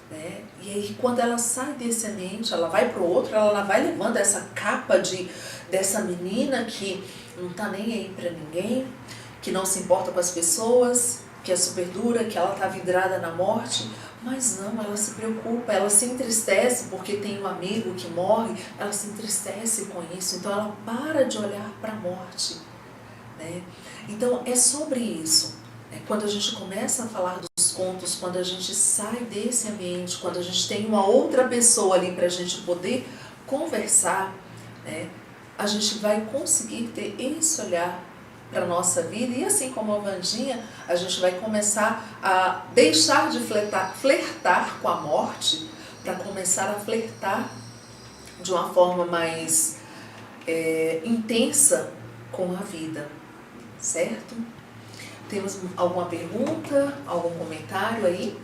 né? E aí quando ela sai desse ambiente, ela vai para o outro, ela vai levando essa capa dessa menina que não está nem aí para ninguém, que não se importa com as pessoas, que é super dura, que ela está vidrada na morte, mas não, ela se preocupa, ela se entristece porque tem um amigo que morre, ela se entristece com isso, então ela para de olhar para a morte, né? Então é sobre isso. Quando a gente começa a falar dos contos, quando a gente sai desse ambiente, quando a gente tem uma outra pessoa ali para a gente poder conversar, né, a gente vai conseguir ter esse olhar para a nossa vida, e assim como a Wandinha, a gente vai começar a deixar de flertar com a morte, para começar a flertar de uma forma mais intensa com a vida, certo? Temos alguma pergunta, algum comentário aí?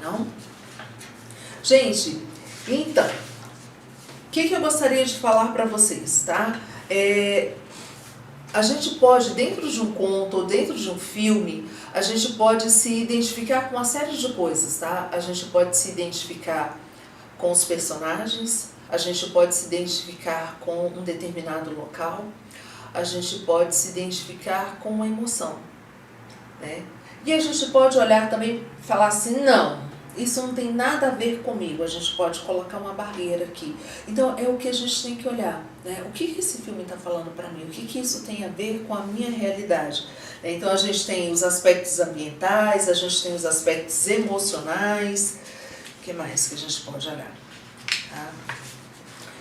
Não? Gente, então, o que eu gostaria de falar para vocês, tá? A gente pode, dentro de um conto ou dentro de um filme, a gente pode se identificar com uma série de coisas, tá? A gente pode se identificar com os personagens, a gente pode se identificar com um determinado local, a gente pode se identificar com uma emoção, né? E a gente pode olhar também e falar assim, não, isso não tem nada a ver comigo, a gente pode colocar uma barreira aqui. Então é o que a gente tem que olhar, né? O que esse filme está falando para mim? O que isso tem a ver com a minha realidade? Então a gente tem os aspectos ambientais, a gente tem os aspectos emocionais, o que mais que a gente pode olhar? Tá?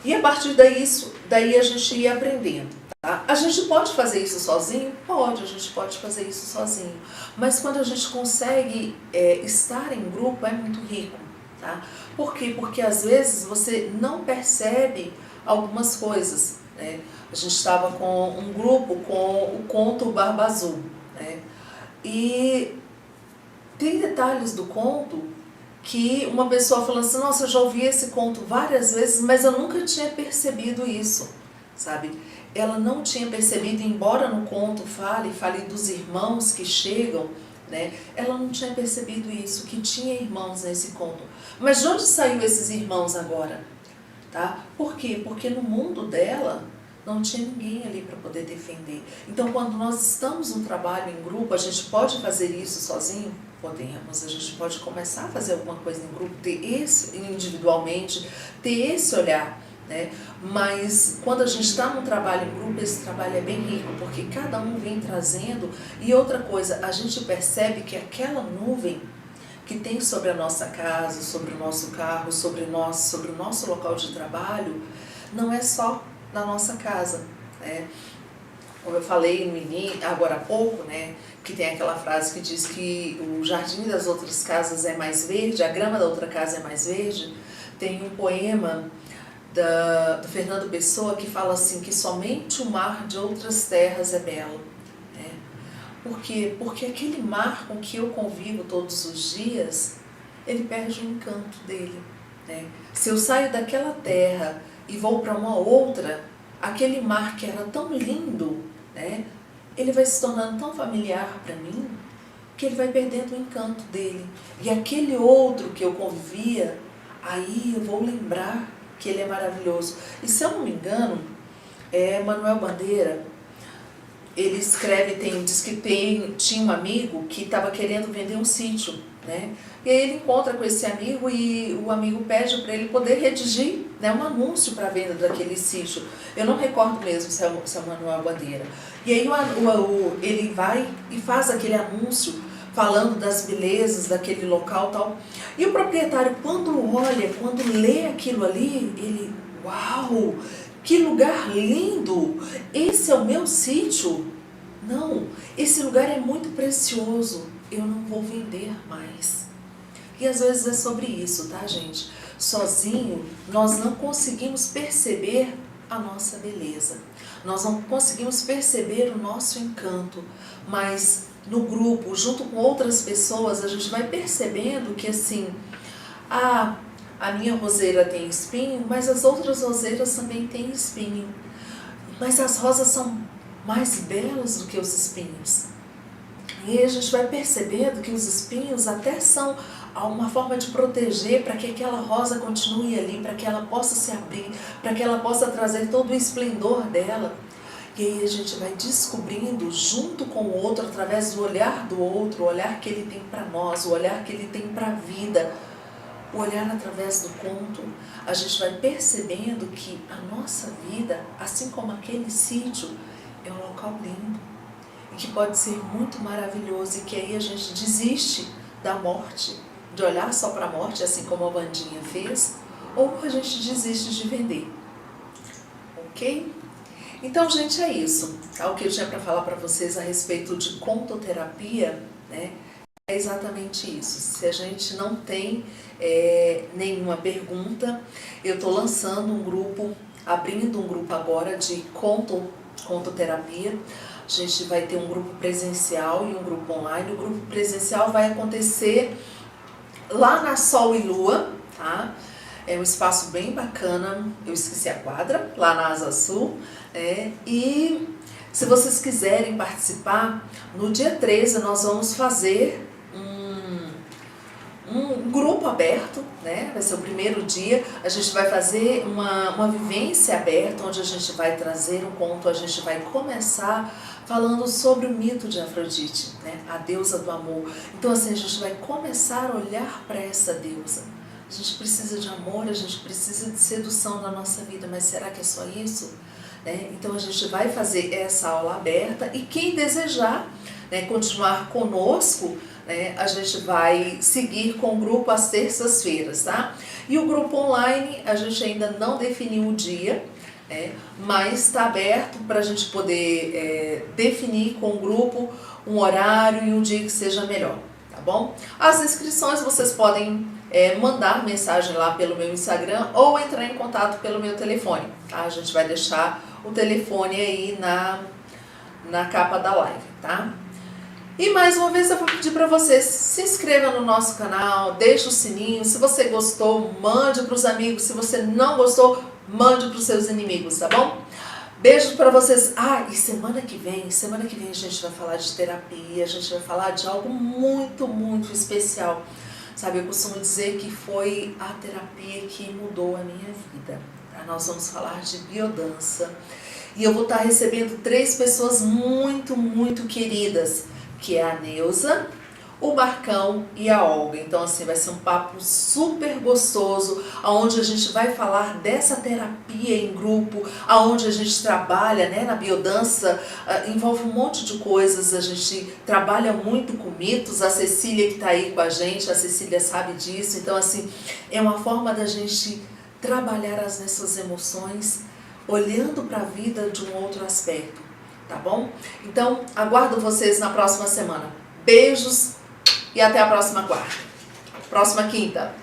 E a partir daí a gente ia aprendendo. Tá? A gente pode fazer isso sozinho? Pode, a gente pode fazer isso sozinho. Mas quando a gente consegue estar em grupo, é muito rico. Tá? Por quê? Porque às vezes você não percebe algumas coisas, né? A gente estava com um grupo com o conto Barba Azul, né? E tem detalhes do conto que uma pessoa falou assim, nossa, eu já ouvi esse conto várias vezes, mas eu nunca tinha percebido isso, sabe? Ela não tinha percebido, embora no conto fale dos irmãos que chegam, né? Ela não tinha percebido isso, que tinha irmãos nesse conto. Mas de onde saiu esses irmãos agora? Tá? Por quê? Porque no mundo dela não tinha ninguém ali para poder defender. Então, quando nós estamos num trabalho em grupo, a gente pode fazer isso sozinho? Podemos. A gente pode começar a fazer alguma coisa em grupo, ter esse individualmente, ter esse olhar, né? Mas quando a gente está num trabalho em grupo, esse trabalho é bem rico, porque cada um vem trazendo. E outra coisa, a gente percebe que aquela nuvem que tem sobre a nossa casa, sobre o nosso carro, sobre o nosso local de trabalho, não é só na nossa casa, né? Como eu falei agora há pouco, né, que tem aquela frase que diz que o jardim das outras casas é mais verde, a grama da outra casa é mais verde. Tem um poema do Fernando Pessoa que fala assim, que somente o mar de outras terras é belo. Né? Por quê? Porque aquele mar com que eu convivo todos os dias, ele perde o encanto dele. Né? Se eu saio daquela terra e vou para uma outra, aquele mar que era tão lindo, né, ele vai se tornando tão familiar para mim, que ele vai perdendo o encanto dele. E aquele outro que eu convivia, aí eu vou lembrar que ele é maravilhoso. E se eu não me engano, Manuel Bandeira, ele escreve, diz que tinha um amigo que estava querendo vender um sítio, né? E aí ele encontra com esse amigo e o amigo pede para ele poder redigir, né, um anúncio para a venda daquele sítio. Eu não recordo mesmo se é o Manuel Bandeira. E aí ele vai e faz aquele anúncio falando das belezas daquele local e tal. E o proprietário, quando lê aquilo ali, ele, uau, que lugar lindo! Esse é o meu sítio? Não, esse lugar é muito precioso, eu não vou vender mais. E às vezes é sobre isso, tá, gente? Sozinho, nós não conseguimos perceber a nossa beleza. Nós não conseguimos perceber o nosso encanto, mas no grupo, junto com outras pessoas, a gente vai percebendo que assim, a minha roseira tem espinho, mas as outras roseiras também têm espinho. Mas as rosas são mais belas do que os espinhos. E aí a gente vai percebendo que os espinhos até são uma forma de proteger para que aquela rosa continue ali, para que ela possa se abrir, para que ela possa trazer todo o esplendor dela. E aí a gente vai descobrindo junto com o outro, através do olhar do outro, o olhar que ele tem para nós, o olhar que ele tem para a vida, o olhar através do conto, a gente vai percebendo que a nossa vida, assim como aquele sítio, é um local lindo e que pode ser muito maravilhoso, e que aí a gente desiste da morte, de olhar só para a morte, assim como a Bandinha fez, ou a gente desiste de vender. Ok? Então, gente, é isso. O que eu tinha para falar para vocês a respeito de contoterapia, né? É exatamente isso. Se a gente não tem nenhuma pergunta, eu estou lançando um grupo, abrindo um grupo agora de contoterapia. A gente vai ter um grupo presencial e um grupo online. O grupo presencial vai acontecer lá na Sol e Lua, tá? É um espaço bem bacana, eu esqueci a quadra, lá na Asa Sul. E se vocês quiserem participar, no dia 13 nós vamos fazer um grupo aberto, né? Vai ser o primeiro dia, a gente vai fazer uma vivência aberta, onde a gente vai trazer um conto, a gente vai começar falando sobre o mito de Afrodite, né? A deusa do amor. Então assim, a gente vai começar a olhar para essa deusa. A gente precisa de amor, a gente precisa de sedução na nossa vida, mas será que é só isso? Então a gente vai fazer essa aula aberta, e quem desejar, né, continuar conosco, né, a gente vai seguir com o grupo às terças-feiras, tá? E o grupo online, a gente ainda não definiu o dia, mas está aberto para a gente poder definir com o grupo um horário e um dia que seja melhor, tá bom? As inscrições vocês podem mandar mensagem lá pelo meu Instagram ou entrar em contato pelo meu telefone, tá? A gente vai deixar o telefone aí na capa da live, tá? E mais uma vez eu vou pedir para vocês, se inscreva no nosso canal, deixe o sininho, se você gostou, mande para os amigos, se você não gostou, mande para os seus inimigos, tá bom? Beijo para vocês. E semana que vem a gente vai falar de terapia, a gente vai falar de algo muito, muito especial. Sabe, eu costumo dizer que foi a terapia que mudou a minha vida. Nós vamos falar de biodança. E eu vou estar recebendo 3 pessoas muito, muito queridas, que é a Neuza, o Marcão e a Olga. Então assim, vai ser um papo super gostoso, onde a gente vai falar dessa terapia em grupo, onde a gente trabalha, né, na biodança, envolve um monte de coisas, a gente trabalha muito com mitos, a Cecília que está aí com a gente, a Cecília sabe disso. Então assim, é uma forma da gente trabalhar as nossas emoções, olhando para a vida de um outro aspecto, tá bom? Então, aguardo vocês na próxima semana. Beijos e até a próxima quinta.